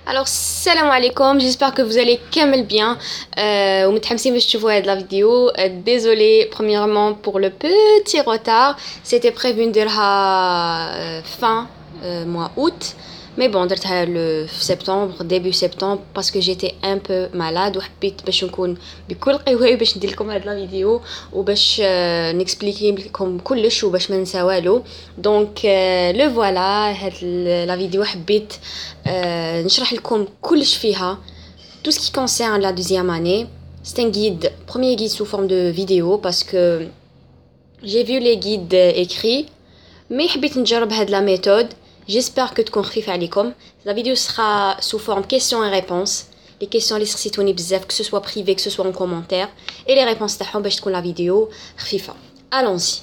Alors, salam alaikum, j'espère que vous allez kamel bien. ومتحمسين باش تشوفوا هاد la vidéo. Désolée premièrement pour le petit retard. C'était prévu نديرها fin mois août. Mais bon, درتها le septembre, début septembre parce que j'étais un peu malade وحبيت باش نكون بكل قواي باش ندير لكم هاد la vidéo وباش نexpliquer لكم كلش وباش ما ننسى والو. Donc le voilà, هاد la vidéo حبيت نشرح لكم كلش فيها tout ce qui concerne la deuxième année. C'est un guide, premier guide sous forme de vidéo parce que j'ai vu les guides écrits mais حبيت نجرب هاد la méthode. J'espère que تكون خفيفة عليكم. La vidéo sera sous forme questions et réponses. Les questions اللي سقسيتوني بزاف que ce soit privé que ce soit en commentaire et les réponses تاعهم باش تكون la vidéo خفيفة. Allons-y.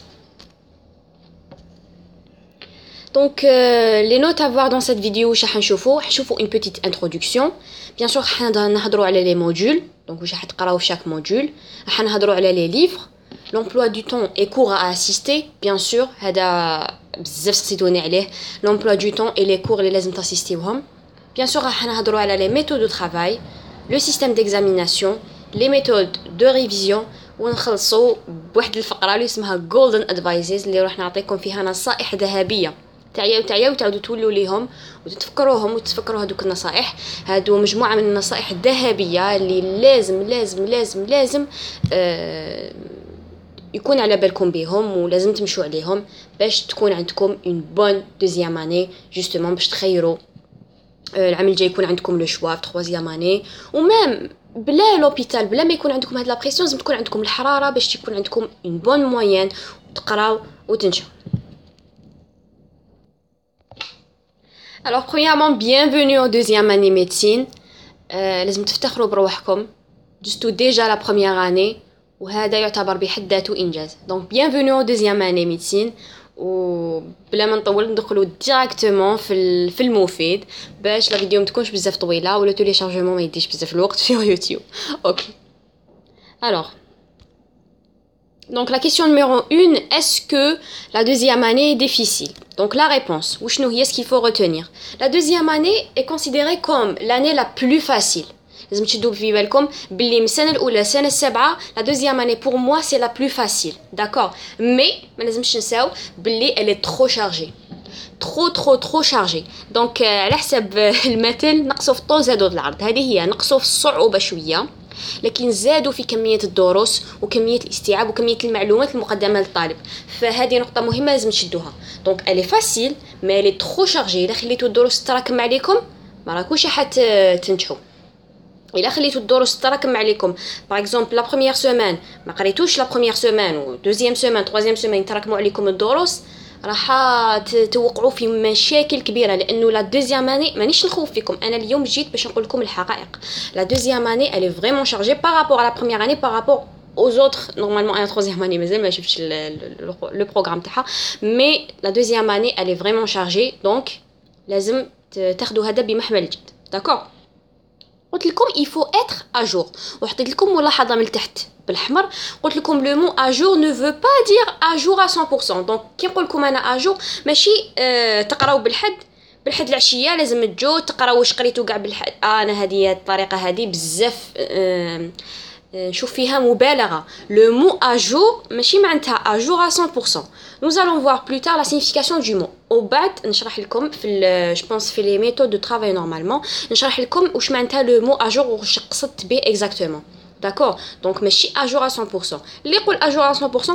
Donc les notes à voir dans cette vidéo راح نشوفوا une petite introduction. Bien sûr راح نهضروا على les modules. Donc واش راح تقراو في chaque module. راح نهضروا على les livres. L'emploi du temps et cours à assister. Bien sûr هذا بزاف سقسيتوني عليه. L'emploi du temps et les cours اللي لازم تاسيستيوهم. Bien sûr راح نهضروا على les méthodes de travail, le système d'examination, les méthodes de révision ونخلصوا بواحد الفقرة اللي اسمها golden advices اللي راح نعطيكم فيها نصائح ذهبية. تعياو وتعاودوا تولوا ليهم وتتفكروهم وتتفكروا هذوك النصائح. هادو مجموعة من النصائح الذهبية اللي لازم يكون على بالكم بهم ولازم تمشوا عليهم باش تكون عندكم une bonne deuxième année justement باش تخيروا العام الجاي يكون عندكم لو شوا في troisième année ومام بلا لوبيتال بلا ما يكون عندكم هاد لا بريسيون لازم تكون عندكم الحرارة باش يكون عندكم une bonne moyenne وتقراو وتنجحوا. Alors premièrement bienvenue au deuxième année médecine. لازم تفتخروا بروحكم جستو déjà la première année وهذا يعتبر بحد ذاته إنجاز. Donc bienvenue au deuxième année médecine وبلا ما نطول ندخلوا ديريكتومون في المفيد باش لا فيديو ما تكونش بزاف طويله ولا تيليشارجمون ما يديش بزاف الوقت في يوتيوب. OK. Alors donc la question numéro 1, est-ce que la deuxième année est difficile? Donc la réponse, وشنو هي ce qu'il faut retenir? La deuxième année est considérée comme l'année la plus facile. لازم تشدوا في بالكم باللي من السنه الاولى السنه السابعه لا دوزيام اني بور موا سي لا بلو فاسيل داكور مي ما لازمش نساو باللي elle est trop chargée trop chargée. دونك على حسب المثل نقصوا في الطول زادوا العرض. هذه هي نقصوا في الصعوبه شويه لكن زادوا في كميه الدروس وكميه الاستيعاب وكميه المعلومات المقدمه للطالب. فهذه نقطه مهمه لازم تشدوها. دونك elle est facile mais elle est trop chargée. اذا خليتوا الدروس تراكم عليكم ما راكوش تنجحوا. إلا خليتو الدروس تراكم عليكم باغ اكزومبل لا بروميير سيمين ما قريتوش لا بروميير سيمين و دوزيام سيمين تروازيام سيمين تراكموا عليكم الدروس راح توقعوا في مشاكل كبيره لانه لا دوزيام اني مانيش نخوف فيكم. انا اليوم جيت باش نقول لكم الحقائق. لا دوزيام اني elle est vraiment chargée par rapport à la première année par rapport aux autres. Normalement la troisième année مازال ما شفتش le programme تاعها mais la deuxième année elle est vraiment chargée donc لازم تاخذوا هذا بمحمل الجد. داكور قلت لكم il faut être à jour وحطيت لكم ملاحظه من تحت بالحمر قلت لكم le mot à jour ne veut pas dire à jour à 100%. donc كي نقول لكم انا à jour ماشي تقراو بالحد العشيه لازم تجو تقراو واش قريتو كاع بالحد. انا هذه الطريقه هذه بزاف نشوف فيها مبالغه. le mot à jour ماشي معناتها à jour à 100%. nous allons voir plus tard la signification du mot. وبعد نشرح لكم في je pense في les méthodes de travail normalement نشرح لكم واش معناتها le mot à jour واش قصدت به exactement. d'accord donc ماشي à jour à 100%. اللي يقول à jour à 100%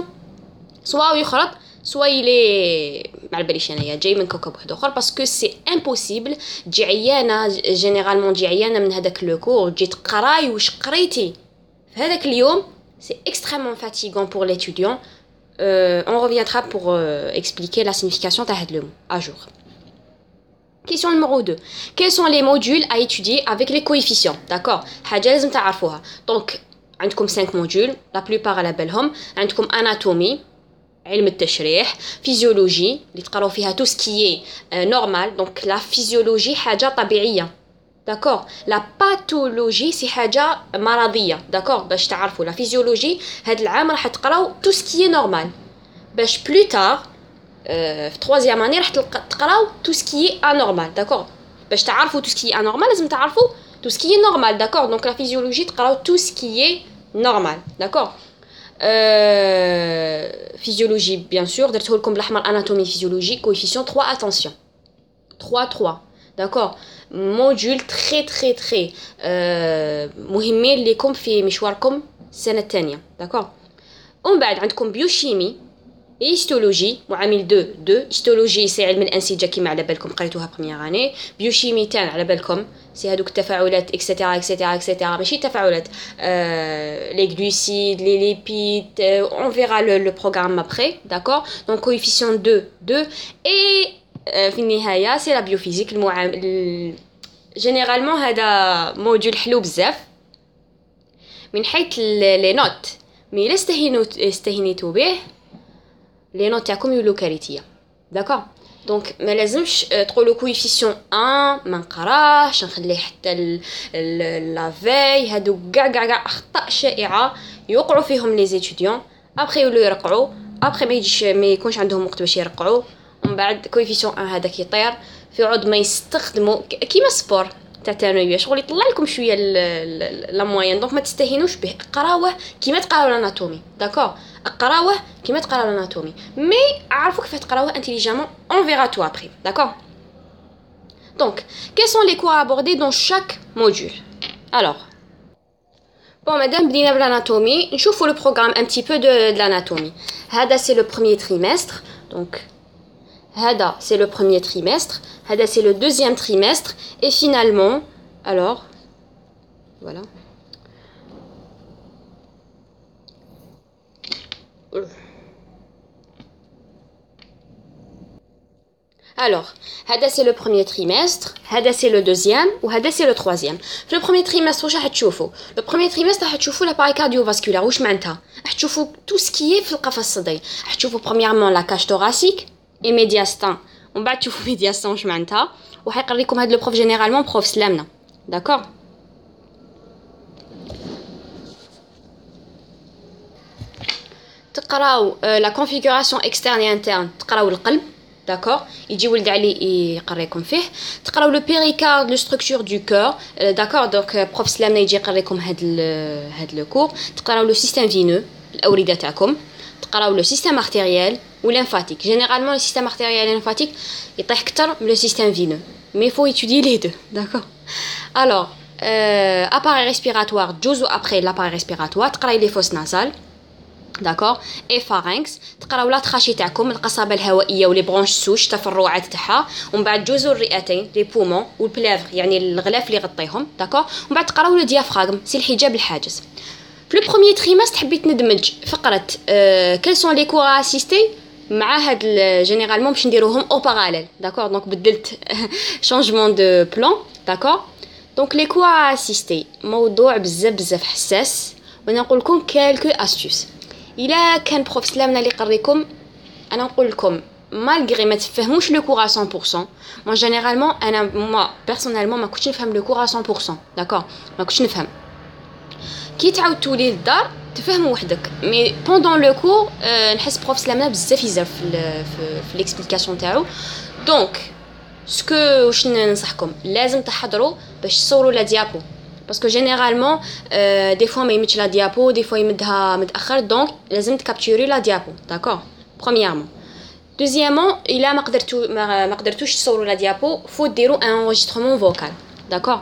سواء يخرط سواء يلي ما على باليش انايا جاي من كوكب واحد اخر باسكو سي امبوسيبل تجي عيانه جينيرالمون تجي عيانه من هذاك لو كور تجي تقراي واش قريتي في هذاك اليوم. c'est extrêmement fatigant pour l'étudiant. On reviendra pour expliquer la signification de le mot à jour. Question numéro 2. Quels sont les modules à étudier avec les coefficients? D'accord. حاجة لازم تعرفوها. Donc عندكم 5 modules. La plupart على بالهم. عندكم anatomie علم التشريح, physiologie اللي تقراو فيها tout ce qui est normal. Donc la physiologie حاجة طبيعية. d'accord. la pathologie c'est حاجة مرضية. d'accord. باش تعرفوا la physiologie هاد العام راح تقراو tout ce qui est normal باش plus tard في troisième année راح تقراو tout ce qui est anormal. d'accord. باش تعرفوا tout ce qui est anormal لازم تعرفوا tout ce qui est normal, d'accord. Donc la physiologie تقراو tout ce qui est normal, d'accord. Physiologie bien sûr درته لكم بالاحمر anatomie physiologique coefficient 3 attention 3 d'accord. module très très très مهمين لكم في مشواركم السنه الثانيه, d'accord. ومن بعد عندكم بيوشيمي هيستولوجي وعامل 2 هيستولوجي سي علم الانسجه كما على بالكم قريتوها بروميير اني. بيوشيمي تاع على بالكم سي هذوك التفاعلات اكسيتيرا اكسيتيرا اكسيتيرا, ماشي تفاعلات لي غلوسيد لي ليبيد, on verra le programme après, d'accord. donc coefficient 2 et في النهايه سي لا بيوفيزيك جينيرالمون هذا موديول حلو بزاف من حيث لي نوت, مي لا استهينيتو به لي نوت تاعكم يولو كارثيه, داكوغ. دونك ما لازمش تقولوا كويفيسيون 1 ما نقراش نخليه حتى لا في. هادو كاع اخطاء شائعه يوقعوا فيهم لي زيتوديون, ابري يولو يرقعوا, ابري ما يكونش عندهم وقت باش يرقعوا, ومن بعد كويفيسيون 1 هذاك يطير في عود ما يستخدموا كيما سبور تاع الثانويه شغل يطلع لكم شويه لا موين. دونك ما تستهينوش به, قراوه كيما تقراو الاناتومي, داكوغ. قراوه كيما تقراو الاناتومي, مي عرفوا كيف تقراوه انتيليجامون. on verra tout après, d'accord. donc quels sont les cours abordés dans chaque module. alors bon madame, بدينا بالاناتومي, نشوفوا le programme un petit peu de l'anatomie. هذا c'est le premier trimestre, donc هذا c'est le premier trimestre, هذا c'est le deuxième trimestre, et finalement alors voilà. alors هذا c'est le premier trimestre, هذا c'est le deuxième, وهذا c'est le troisième. في le premier trimestre واش راح تشوفوا؟ le premier trimestre راح تشوفوا l'appareil cardiovasculaire. واش معناتها؟ راح تشوفوا tout ce qui est في القفص الصدري. راح تشوفوا premièrement la cage thoracique et médiastin, ومن بعد تشوفوا médiastin واش معناتها, وحيقريكم هذا لو بروف جينيرالمون بروف سلامنا, داكوغ. تقراو لا كونفيغوراسيون اكسترن اي انترن, تقراو القلب, داكوغ. يجي ولد علي يقريكم فيه. تقراو لو بيريكارد لو ستركتور دو كور, داكوغ. دونك بروف سلامنا يجي يقريكم هاد لو كور. تقراو لو سيستيم فينو, الاورده تاعكم. تقراو لو سيستيم ارتيريال والليمفاتيك. جينيرالمون لو سيستيم ارتيريال والليمفاتيك يطيح اكثر من لو سيستيم فينو, مي فو étudier les deux, داكوغ. alors appareil respiratoire جوزو ابري l'appareil respiratoire. تقراي لي فوس نازال, داكوغ, اي فارنكس. تقراو لا تخاشي تاعكم, القصبه الهوائيه ولي برونش سوش تفرعات تاعها, ومن بعد جوزو الرئتين لي بومون والبلافر يعني الغلاف اللي يغطيهم, داكوغ. ومن بعد تقراو لو ديافراغم سي الحجاب الحاجز. في لو بروميير تريمستر حبيت ندمج فقره كيل سون لي كور اسيستي مع هاد جينيرالمون باش نديروهم او باراليل, داكوغ. دونك بدلت شونجمون دو بلان, داكوغ. دونك لي كور اسيستي موضوع بزاف حساس, وانا نقول لكم كالكو استوس. الا كان بروف سلامنا اللي يقريكم, انا نقول لكم مالغري ما تفهموش لو كور 100%. مون جينيرالمون انا بيرسونيلمون ما كنتش نفهم لو كور 100%, داكوغ. ما كنتش نفهم. كي تعاودتوا لي الدار تفهموا وحدك, مي بوندون لو كور نحس بروف سلامنا بزاف يزرف في ليكسبليكاسيون تاعو. دونك سكو واش ننصحكم, لازم تحضروا باش تصوروا لا ديابو, باسكو جينيرالمون دي فوا ما يمدش لا ديابو, دي فوا يمدها متاخر. دونك لازم تكابتوري لا ديابو, داكوغ. برومييرمون. دوزيامون الا ما قدرتوش تصوروا لا ديابو, فو ديروا ان انغيسترمون فوكال, داكوغ.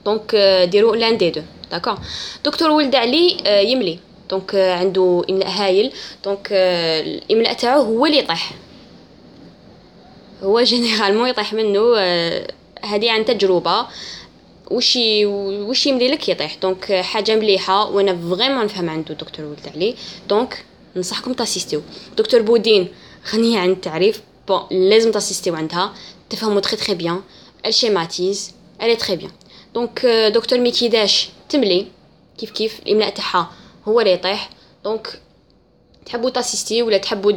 دونك ديروا لان دي دو, داكوغ. دكتور ولد علي يملي, دونك عنده املاء هايل. دونك الاملاء تاعو هو اللي يطيح, هو جينيرالمون يطيح منه. هذه عن تجربه, وش يملي لك يطيح. دونك حاجه مليحه, وانا فريمون نفهم عنده دكتور ولد علي. دونك ننصحكم تاسيستيو. دكتور بودين غنيه عن التعريف, بون لازم تاسيستيو عندها, تفهموا تري بيان. الشيماتيز الي تري بيان. دونك دكتور ميكيداش تملي كيف الاملاء تاعها هو اللي يطيح. دونك تحبوا تاسيستيو ولا تحبوا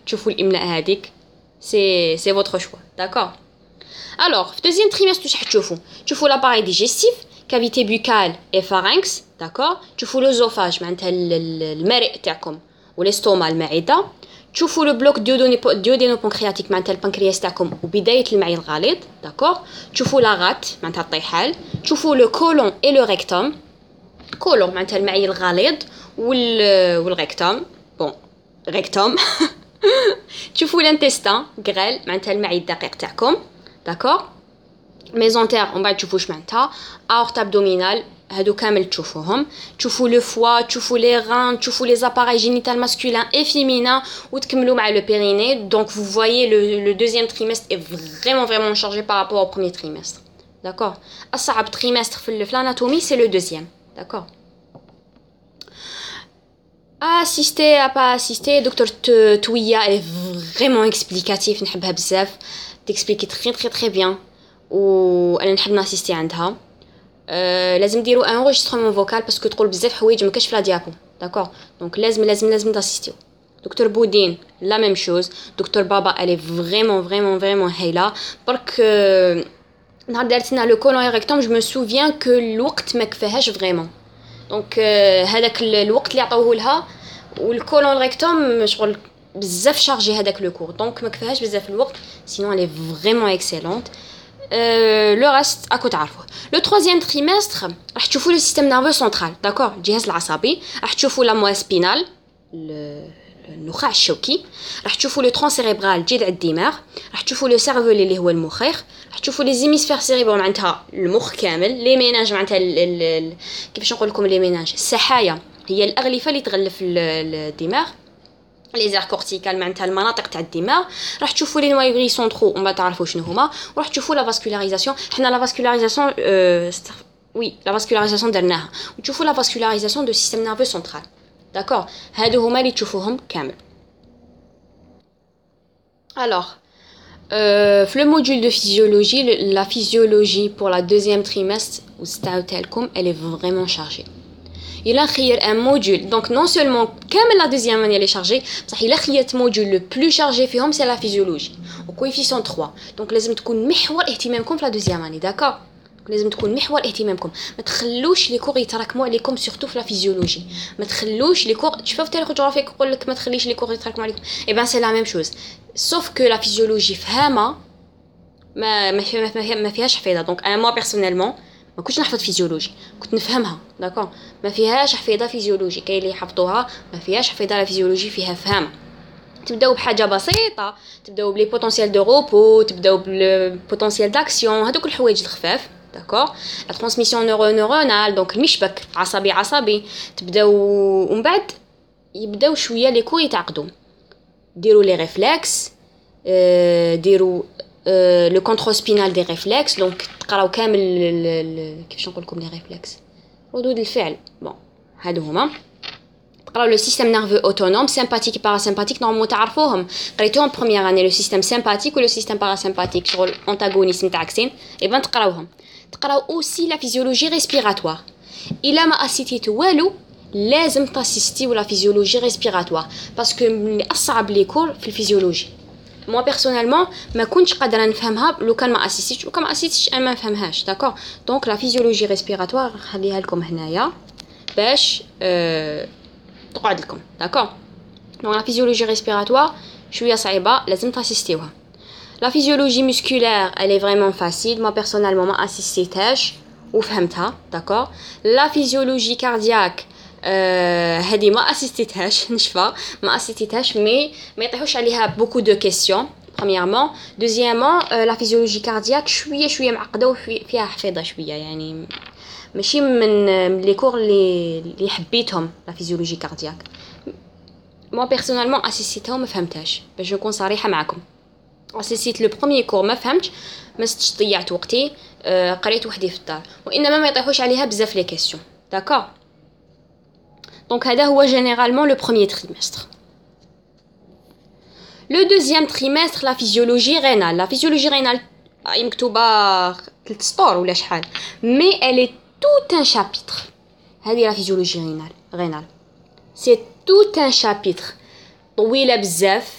تشوفوا الاملاء هذيك, سي فوتر شوا, داكوغ. alors في deuxième trimestre واش تشوفوا l'appareil digestif, cavité buccale et pharynx, d'accord. تشوفوا l'œsophage معناتها المريء تاعكم, والاستوما المعده. تشوفوا لو بلوك ديودينو بانكرياتيك معناتها البنكرياس تاعكم وبدايه المعي الغليظ داكور. تشوفوا لا غات معناتها الطيحال. تشوفوا لو كولون اي لو ريكتوم. كولون معناتها المعي الغليظ والريكتوم بون ريكتوم. تشوفوا الانتستان غريل معناتها المعي الدقيق تاعكم داكور. ميزونتير ومن بعد تشوفوا واش معناتها اورت ابدومينال هادو كامل تشوفوهم. تشوفوا لو فوا تشوفوا لي غان تشوفوا لي زاباراي جينيتال ماسكولين اي فيمينين وتكملوا مع لو بيريني. دونك vous voyez le deuxième trimestre est vraiment chargé par rapport au premier trimestre d'accord. اصعب trimestre في l'anatomie c'est le deuxième d'accord. assister à pas assister docteur Touya est vraiment explicatif نحبها بزاف تexplique très bien وانا نحب ناسيستي عندها. لازم ديروا ان انغيسترمون فوكال باسكو تقول بزاف حوايج ما كاش في لا ديابو داكور. دونك لازم تاسيستيو. دكتور بودين لا ميم شوز. دكتور بابا الي فريمون هايله برك. نهار دارتنا لو كولون ايريكتوم جو مو سوفيان كو الوقت ما كفاهاش فريمون. دونك هذاك الوقت اللي عطاوه لها والكولون ريكتوم شغل بزاف شارجي هذاك لو كور دونك ما كفاهاش بزاف الوقت سينون الي فريمون اكسيلونت. لو ريست راكو تعرفوه. لو troisième trimestre راح تشوفوا لو سيستم نيرفو سنترال داكور الجهاز العصبي. راح تشوفوا لا موا سبينال النخاع الشوكي. راح تشوفوا لو ترون سيريبرال جذع الدماغ. راح تشوفوا لو سيرفو اللي هو المخيخ. راح تشوفوا لي زيميسفير سيريبرال معناتها المخ كامل. لي ميناج معناتها كيفاش نقول لكم لي ميناج السحايا هي الاغلفه اللي تغلف الدماغ. لي زير كورتيكال معناتها المناطق تاع الدماغ. راح تشوفوا لي نوايغري سونترو وما تعرفوا شنو هما. وراح تشوفوا لا فاسكولاريزاسيون. حنا لا فاسكولاريزاسيون وي لا فاسكولاريزاسيون درناها. وتشوفوا لا فاسكولاريزاسيون دو سيستم نيرفو سنترال داكور. هادو هما اللي تشوفوهم كامل. الوغ في لو موديول دو فيزيولوجي لا فيزيولوجي بور لا دوزيام تريمستر وستعاودتها لكم الي فريمون شارجي. il a خير un module donc non seulement كامل la deuxième année elle est chargée بصح il a خيرت module le plus chargé فيهم c'est la physiologie au coefficient 3 donc لازم تكون محور اهتمامكم في la deuxième année d'accord. لازم تكون محور اهتمامكم. ما تخلوش لي كور يتراكموا عليكم سورتو في لا فيزيولوجي. ما تخلوش لي كور تشوفوا في تاريخ الجغرافيا يقول لك ما تخليش لي كور يتراكموا عليكم. اي بان سي لا ميم شوز سوف كو لا فيزيولوجي فهامه ما فيهاش حفيظه. دونك انا مو بيرسونيلمون ما كنتش نحفظ فيزيولوجي كنت نفهمها داكور. ما فيهاش حفيظه فيزيولوجي. كاين اللي يحفظوها ما فيهاش حفيظه. لا فيزيولوجي فيها فهم. تبداو بحاجه بسيطه تبداو بلي بوتونسيال دو روبو تبداو بالبوتونسيال داكسيون هذوك الحوايج الخفاف داكور. لا ترانسميسيون نورونال دونك المشبك عصبي تبداو ومن بعد يبداو شويه لي كور يتعقدوا. ديروا لي ريفلكس ديروا لو كونترول سبينال دي ريفلكس دونك تقراو كامل كيفاش نقول لكم لي ريفلكس ردود الفعل بون هادو هما. تقراو لو سيستم نيرفو اوتونوم سيمباتيك باراسيمباتيك نورمالمون تعرفوهم قريتوهم بروميير اني لو سيستم سيمباتيك ولو سيستم باراسيمباتيك شغل انتاغونيست متعكسين. اي بان تقراوهم. تقراو اوسي لا فيزيولوجي ريسبيراتوار. الا ما اسيتيتو والو لازم تاسيستيو لا فيزيولوجي ريسبيراتوار باسكو من اصعب لي كور في الفيزيولوجي. مو بيرسونيلمون ما كنتش قادره نفهمها لو كان ما اسيستيش وكان ما اسيستيش انا ما نفهمهاش داكور. دونك لا فيزيولوجي ريسبيراتوار نخليها لكم هنايا باش تقعد لكم داكور. دونك لا فيزيولوجي ريسبيراتوار شويه صعيبه لازم تاسيستيوها. لا فيزيولوجي مسكولير elle est vraiment facile. moi personnellement ما اسيستيتهاش وفهمتها داكور. لا فيزيولوجي كاردياك هذه ما اسيستيتهاش نشفى ما اسيستيتهاش مي ما يطيحوش عليها بوكو دو كيسيون premièrement. deuxièmement la physiologie cardiaque شويه معقده وفيها حفيظه شويه يعني ماشي من لي كور اللي حبيتهم لا فيزيولوجي كاردياك. مو بيرسونيلمون اسيستيتها وما فهمتهاش باش نكون صريحه معكم. اسيستيت لو بروميير كور ما فهمتش ما استش ضيعت وقتي قريت وحدي في الدار وانما ما يطيحوش عليها بزاف لي كيسيون داكور. دونك هذا هو جينيرالمون لو بروميير تريمستر. لو دوزيام تريمستر لا فيزيولوجي رينال. لا فيزيولوجي رينال مكتوبه 3 سطور ولا شحال مي الي tout un chapitre. هذه لا فيزيولوجي رينال سي tout un chapitre طويله بزاف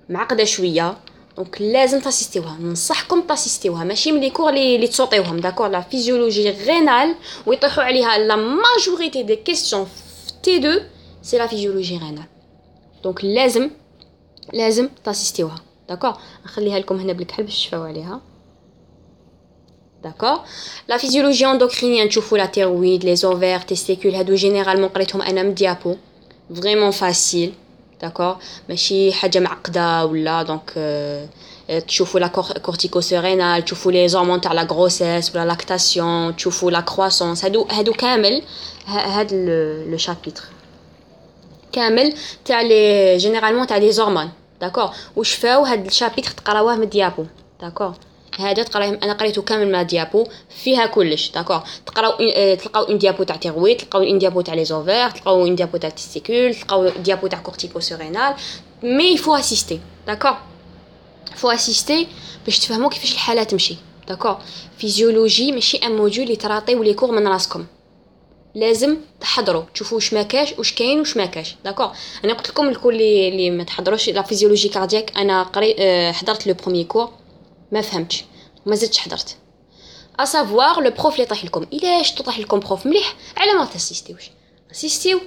معقده شويه دونك لازم تاسيستيوها. ننصحكم تاسيستيوها ماشي من لي كور اللي تصوتيوهم داكور. لا فيزيولوجي رينال ويطيحوا عليها لا ماجوريتي دي كيسيون في تي 2 سي لا فيزيولوجي رينال دونك لازم لازم تاسيستيوها. داكور، نخليها لكم هنا بالكحل باش تشفاو عليها. داكور. لا فيزيولوجي اندوكرينيان تشوفوا لا تيرويد لي اوفير تيستيكول، هادو جينيرالمون قريتهم انا من ديابو، فريمون فاسيل. داكور، ماشي حاجه معقده ولا دونك تشوفوا لا كورتيكوسيرينال، تشوفوا لي زورمون تاع لا غروسيس ولا لاكتاسيون، تشوفوا لا كرواسونس، هادو كامل. هاد لو شابيتر كامل تاع لي جينيرالمون تاع لي زورمون. داكور، وشفاو هاد الشابيتر تقراوه من ديابو. داكور، هذا تقراو انا قريته كامل مع ديابو، فيها كلش. داكور، تقراو تلقاو اون ديابو تاع تيرويد، تلقاو اون ديابو تاع لي زوفير، تلقاو اون ديابو تاع تيستيكول، تلقاو ديابو تاع كورتيكوسيرينال. مي يفو اسيستي. داكور، فو اسيستي باش تفهموا كيفاش الحاله تمشي. داكور، فيزيولوجي ماشي ان موديول اللي تراطيو لي كور من راسكم، لازم تحضروا تشوفوا واش ما كاش واش كاين واش ما كاش. داكور، انا قلت لكم الكل اللي ما تحضروش لا فيزيولوجي كاردياك، انا حضرت لو بروميير كور ما فهمتش، ما زدتش حضرت. اسافوار لو بروف اللي طيح لكم، الا شتو طيح لكم بروف مليح على ما تاسيستيوش، اسيستيو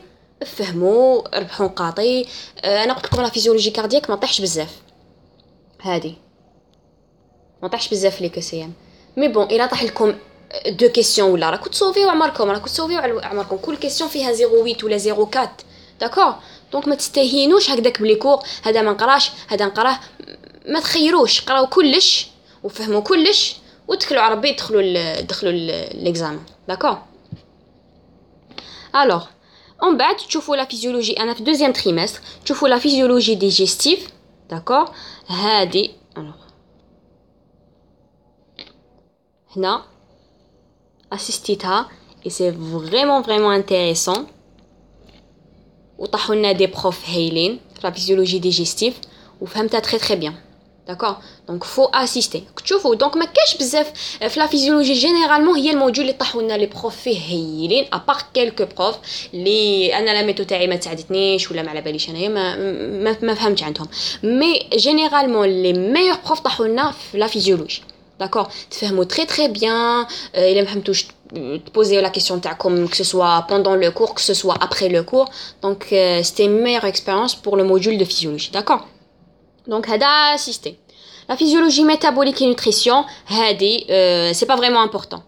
فهموا ربحوا نقاطي. انا قلت لكم لا فيزيولوجي كاردياك ما طيحش بزاف، هادي ما طيحش بزاف لي كسيام. مي بون الا طيح لكم دو كيسيون ولا راكو تصوفيو عمركم، راكو تصوفيو عمركم، كل كيسيون فيها 08 ولا 04. داكور، دونك ما تستهينوش هكذاك بلي كور هذا ما نقراش هذا نقراه، ما تخيروش، قراو كلش وفهموا كلش وتكلوا على ربي دخلوا ليكزامان. داكور. الوغ اون بعد تشوفوا لا فيزيولوجي، انا في دوزيام تريمستر تشوفوا لا فيزيولوجي ديجيستيف. داكور، هادي الوغ هنا اسيستيتها اي سي فريمون انتريسون، وطاحوا لنا دي بروف هايلين في لا فيزيولوجي ديجيستيف وفهمتها تري بيان. داكور، دونك فو اسيستي. تشوفوا دونك ما كاش بزاف في لا فيزيولوجي جينيرالمون، هي الموديول اللي طاحوا لنا لي بروف فيه هايلين ابار كيلكو بروف اللي انا لا ميثود تاعي ما تساعدتنيش ولا ما على باليش انايا ما فهمتش عندهم. مي جينيرالمون لي ميور بروف طاحوا لنا في لا فيزيولوجي. داكور، تفهموا تري بيان. الا ما فهمتوش تبوزيو لا كيسيون تاعكم que ce soit pendant le cours que ce soit après le cours. Donc c'était une meilleure expérience pour le module de physiologie. D'accord. Donc هذا assisté. La physiologie métabolique et nutrition هذه c'est pas vraiment important.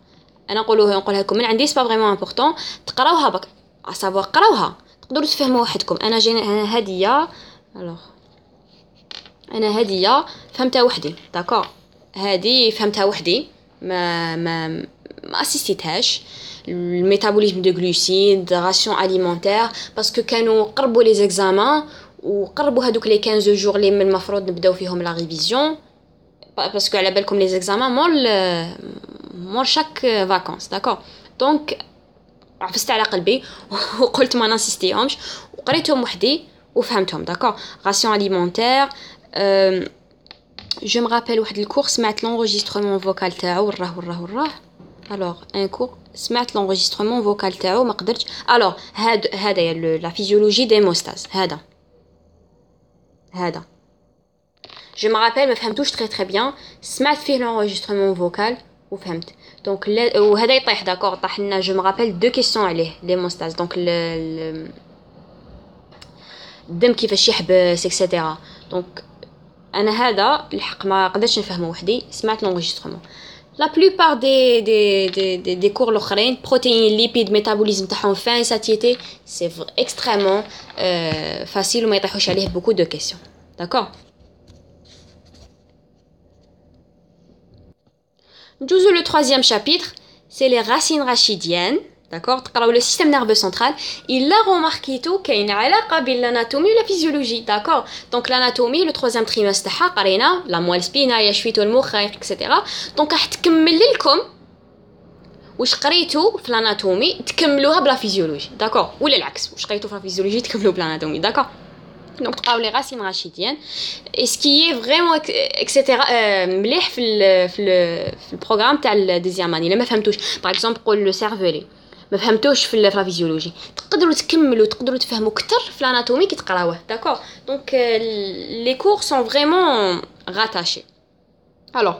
انا نقولها لكم من عندي c'est pas vraiment important. تقراوها بك à savoir قراوها تقدروا تفهموا وحدكم. انا هديه alors انا هديه فهمتها وحدي. داكور، هذه فهمتها وحدي، ما اسيستيتهاش. الميتابوليزم دو غلوسيد، راسيون اليمونتير، باسكو كانوا قربوا لي زيكزامان وقربوا هذوك لي 15 جور اللي من المفروض نبداو فيهم لا ريفيزيون، باسكو على بالكم لي زيكزامان مور شاك فاكونس. داكور، دونك عفست على قلبي وقلت ما ناسيستيهمش وقريتهم وحدي وفهمتهم. داكور، راسيون اليمونتير. Je me rappelle واحد الكور سمعت l'enregistrement vocal تاعو وراه. alors un cours سمعت l'enregistrement vocal تاعو ما قدرتش. alors هذا لا فيزيولوجي ديموستاز، هذا je me rappelle ما فهمتوش très bien، سمعت فيه l'enregistrement vocal وفهمت. دونك وهذا يطيح. داكور، طاح لنا je me rappelle deux questions عليه ديموستاز. دونك الدم كيفاش يحبس اكسيتيرا. دونك انا هذا الحق ما قدرتش نفهمه وحدي، سمعت لونجسترمون. لا بلوبار دي كور الاخرين بروتين ليبيد ميتابوليزم تاعهم فين ساتيتي سي اكستريمون فاسيل وما يطيحوش عليه بوكو دو كيسيون. داكور، ندوزو لو 3e chapitre, c'est les racines rachidiennes. D'accord, تقراو le système nerveux central. Il a remarqué tout كاين علاقه بين l'anatomie et la physiologie. D'accord, donc l'anatomie le 3e trimestre تاعها قرينا la moelle spinale شويتو المخ etc. donc راح تكمل لكم واش قريتو في الاناتومي تكملوها بلا فيزيولوجي. داكور، ولا العكس، واش قريتو في الفيزيولوجي تكملوا بالاناتومي. داكور، donc تقراو لي racines rachidiennes et ce qui est vraiment etc. مليح في البروغرام تاع الديزيام اني. لما فهمتوش باغ اكزومبل قول لو سيرفولي ما فهمتوش في الفيزيولوجي، تقدروا تكملوا تقدروا تفهموا اكثر في الاناتومي كي تقراوه. داكور، دونك لي كور سون فريمون راتاشي. alors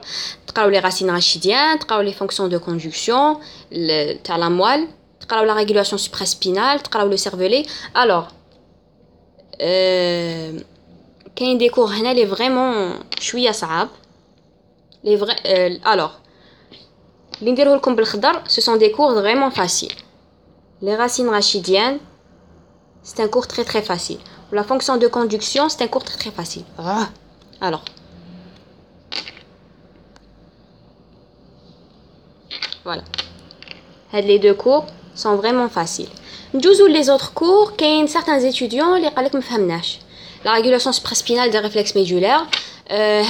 تقراو لي racines rachidiennes، تقراو لي fonctions de conjonction تاع لا موال، تقراو لا régulation supraspinale، تقراو لو سيرفولي. alors كاين دي كور هنا لي فريمون شويه صعاب لي الوغ اللي نديره لكم بالخضر سو سون دي كور فريمون فاسيل les racines rachidiennes c'est un cours très très facile la fonction de conduction c'est un cours très très facile alors voilà les deux cours sont vraiment faciles ندوزو les autres cours كاين certains étudiants اللي قالك ما فهمناش la régulation supraspinale des réflexes médulaires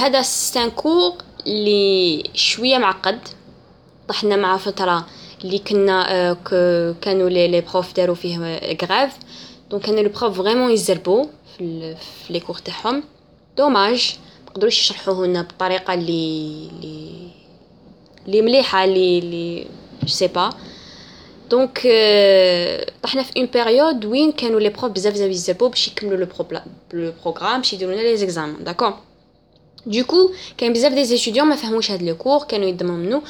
هذا c'est un cours اللي شويه معقد طحنا مع فتره اللي كنا كانوا لي بروف داروا فيه غراف دونك كانوا لي بروف فريمون يزربوا في لي كور تاعهم دوماج ما قدروش يشرحوه لنا بالطريقه اللي مليحه اللي جو سي با دونك طحنا في اون بيريود وين كانوا لي بروف بزاف يزربوا باش يكملوا لو بروغرام باش يديروا لنا لي زيكزام داكور دوكو كاين بزاف دي ستوديون ما فهموش هاد لو كور كانوا يدمروا منو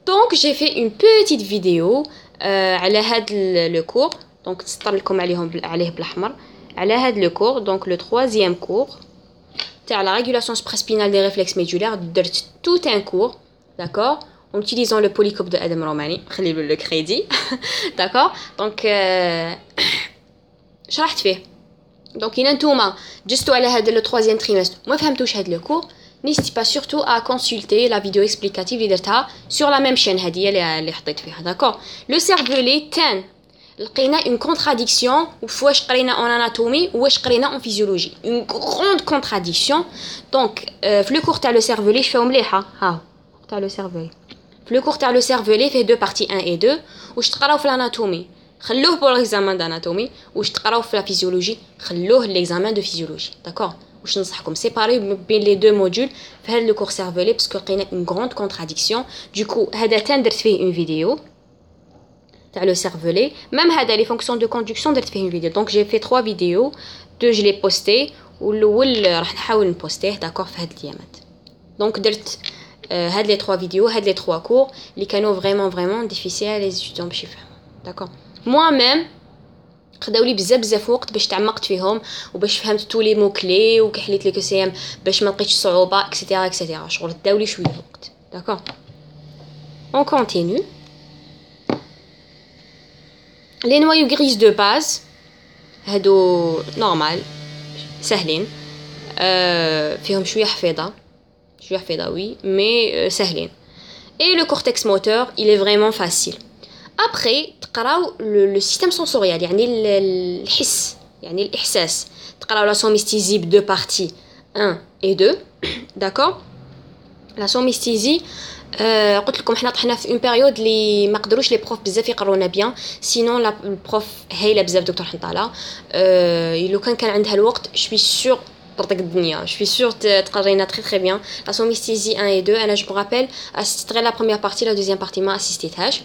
دونك جي في اون بوتيت فيديو على هاد لو كور دونك نسطر لكم عليه بالاحمر على هاد لو كور دونك لو 3e كور تاع لا ريغولاسيون سوبراspinale دي ريفلكس ميدولير درت توت ان كور داكور en utilisant le polycope de Adam Romani خليلو لو كريدي داكور دونك شرحت فيه دونك الا نتوما جستو على هذا لو 3e تريمستر ما فهمتوش هاد لو كور n'hésitez pas surtout à consulter la vidéo explicative اللي درتها sur la même chaîne هذه اللي حطيت فيها داكور لو سيرفولي تان لقينا une contradiction واش قرينا en anatomie واش قرينا en physiologie une grande contradiction donc في لو كور تاع لو سيرفولي شفاو مليحه ها تاع لو سيرفولي في لو كور تاع لو سيرفولي فيه دو بارتي 1 et 2 واش تقراو في الاناتومي خلوه بور ليكزامان داناتومي واش تقراو في لا فيزيولوجي خلوه ليكزامان دو فيزيولوجي داكور واش ننصحكم سيباري بين لي دو موديول في هذا لو كور سيرفولي باسكو لقينا اون غروند كونتراديكسيون دوكو هذا تان درت فيه اون فيديو تاع لو سيرفولي ميم هذا لي فونكسيون دو كوندكسيون درت فيه اون فيديو دونك جي في 3 فيديو دو جو لي بوستي والاول راح نحاول نبوستيه داكور في هاد الايامات دونك درت هاد لي 3 فيديو هاد لي 3 كور اللي كانوا فريمون ديفيسيل لي ستوديون باش يفهموا داكور موا ميم خداولي بزاف وقت باش تعمقت فيهم وباش فهمت تو لي مو كلي وكحليت لي كسيام باش ما لقيتش صعوبه اكسيتيرا شغل داولي شويه وقت داكور اون كونتينيو لي نوايو غريس دو باز هادو نورمال سهلين فيهم شويه حفيظه وي مي سهلين et le cortex moteur il est vraiment facile après تقراو le système sensoriel يعني الحس يعني الإحساس تقراو la somesthésie ب 2 parties 1 et 2 d'accord la somesthésie قلت لكم حنا طحنا في اون بيريود اللي ما قدروش لي بروف بزاف يقرونا بيان سينون لا البروف هايله بزاف دكتور حنطاله لو كان عندها الوقت شوي سور طرطق الدنيا شوي سور تقرينا تري تري بيان لا سوميستيزي 1 et 2 انا جو رابيل اسيستيت غير لا بروميير بارتي لا دوزيام بارتي ما اسيستيتهاش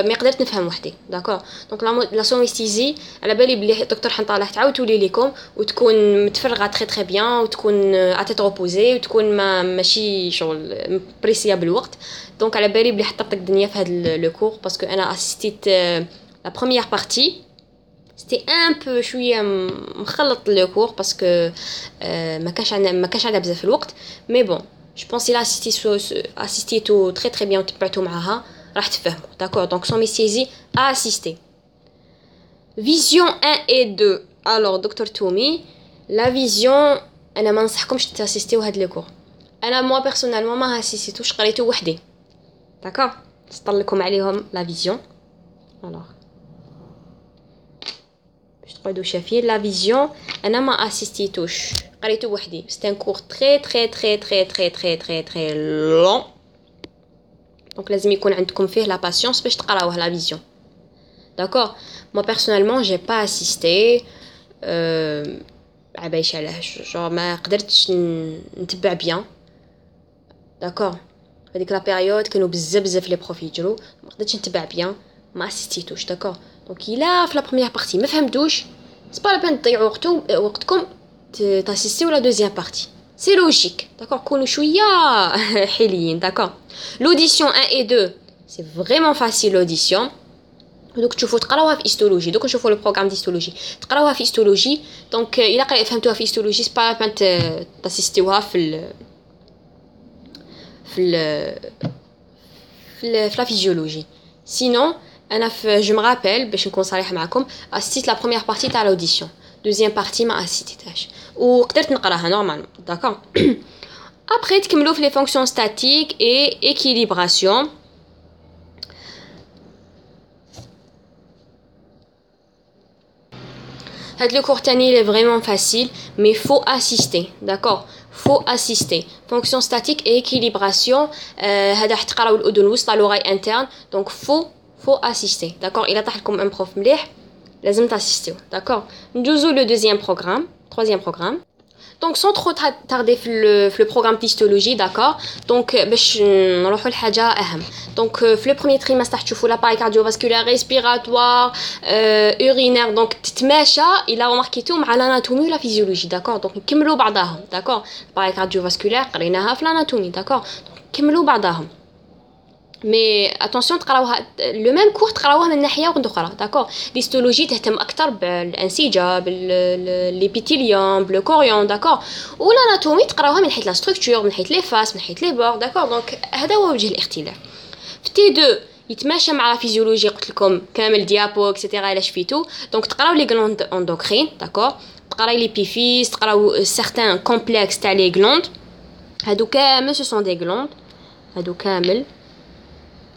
مي قدرت نفهم وحدي داكور دونك لا سوميستيزي على بالي بلي دكتور حنطاله تعاود تولي ليكم وتكون متفرغه تري تري بيان وتكون اتيت روبوزي وتكون ماشي شغل بريسيا بالوقت دونك على بالي بلي حطرتك الدنيا في هذا لو كور باسكو انا اسيستيت لا بروميير بارتي c'était un peu شويه مخلط لو كور باسكو ما كانش عندها بزاف الوقت مي بون جو بونس الا اسيستيتو تري تري بيان وتبعتو معاها راح تفهموا داكور دونك سوميستيزي اسيستي فيزيون 1 et 2 alors دكتور تومي لا فيزيون انا ما ننصحكمش تاسيستيو هاد لو كور انا موا بيرسونيلمون ما اسيستيتوش قريته وحدي داكور نسطر لكم عليهم لا فيزيون alors تقعدوا شافين لا فيزيون انا ما اسيستيتوش قريته وحدي سي ان كور تري تري تري تري تري تري تري تري لون دونك لازم يكون عندكم فيه لا باسيونس باش تقراوه لا فيزيون داكور مو بيرسونيلمون جي با اسيستي عبايش علاش جو ما قدرتش نتبع بيان داكور هذيك لا بيريود كانوا بزاف لي بروف يجرو ما قدرتش نتبع بيان ما اسيستيتوش داكور دونك الا في لا بروميير بارتي ما فهمتوش سي با لا بين تضيعوا وقتكم تاسيستيو لا دوزيام بارتي سي لوجيك داكور كونوا شويه حليين داكور l'audition 1 et 2 c'est vraiment facile l'audition دوك تشوفوا تقراوها في هيستولوجي. دوك نشوفوا لو بروغرام ديستولوجي تقراوها في هيستولوجي. دونك الا فهمتوها في هيستولوجي سبا بان تاسيستيوها في لا فيزيولوجي. سينون انا جو مغابيل باش نكون صريحه معكم اسيست لا بروميير بارتي تاع الاوديسيون، دوزيام بارتي ما اسيستيتهاش وقدرت نقراها نورمالمون. داكور. ابري تكملوا في لي فونكسيون ستاتيك اي équilibration. هاد لو كور تاني il est vraiment facile mais faut assister. d'accord, faut assister. fonction statique et équilibration هذا راح تقراو الاذن الوسطى l'oreille interne. donc faut assister. d'accord, il طاح لكم ان بروف مليح لازم تاسيستيو. d'accord, ندوزو لو دوزيام بروغرام troisième programme. donc sans trop tarder في le programme d'histologie. d'accord, donc باش نروحوا لحاجه اهم. donc في le premier trimestre راح تشوفوا l'appareil cardiovasculaire, respiratoire, urinaire. donc تتماشى الى remarquéتو مع l'anatomie ولا physiologie. d'accord, donc نكملوا بعضاهم. d'accord, l'appareil cardiovasculaire قريناها في l'anatomie. d'accord, نكملوا بعضاهم. مي اتونسيون تقراوها لو ميم كور تقراوها من ناحيه اخرى. داكور, l'histologie تهتم اكثر بالانسجه بالابيثيليوم بالكوريون. داكور, والاناتومي تقراوها من حيث لا ستركتور من حيث لي فاس من حيث لي بور. داكور, دونك هذا هو وجه الاختلاف. في تي 2 يتماشى مع لا فيزيولوجي قلت لكم كامل ديابو اكسيتيرا الا شفيتو. دونك تقراو لي غلوند اندوكرين. داكور, تقراو لي بيفيس, تقراو سيغتان كومبلكس تاع لي غلوند. هادو كامل سو سون دي غلوند. هادو كامل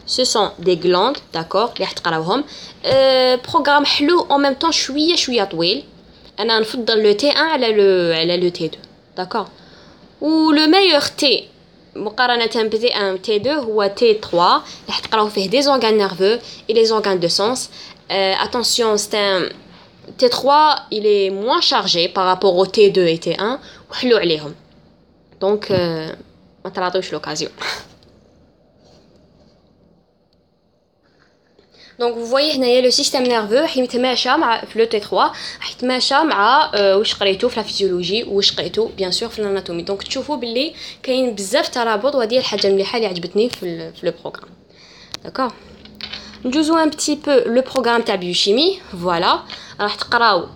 ce sont des glandes. d'accord, اللي راح تقراوهم. بروغرام حلو en même temps شويه طويل. انا نفضل لو تي 1 على لو تي 2. d'accord, و لو ميور تي مقارنه بتي 1 تي 2 هو تي 3 راح تقراو فيه دي organes nerveux et les organes de sens. attention, c'est un T3 il est moins chargé par rapport au T2 et T1 وحلو عليهم. donc ما تراطوش l'occasion. donc vous voyez هنايا لو سيستيم نيرفو راح يتماشى مع في لو تي 3 راح يتماشى مع واش قريتو في لا فيزيولوجي واش قريتو بيان سور في الاناتومي. دونك تشوفوا باللي كاين بزاف ترابط وهذه الحاجه المليحه اللي عجبتني في لو بروغرام. داكور, ندوزو ان بتي بو لو بروغرام تاع بيوشيمي. فوالا, راح تقراو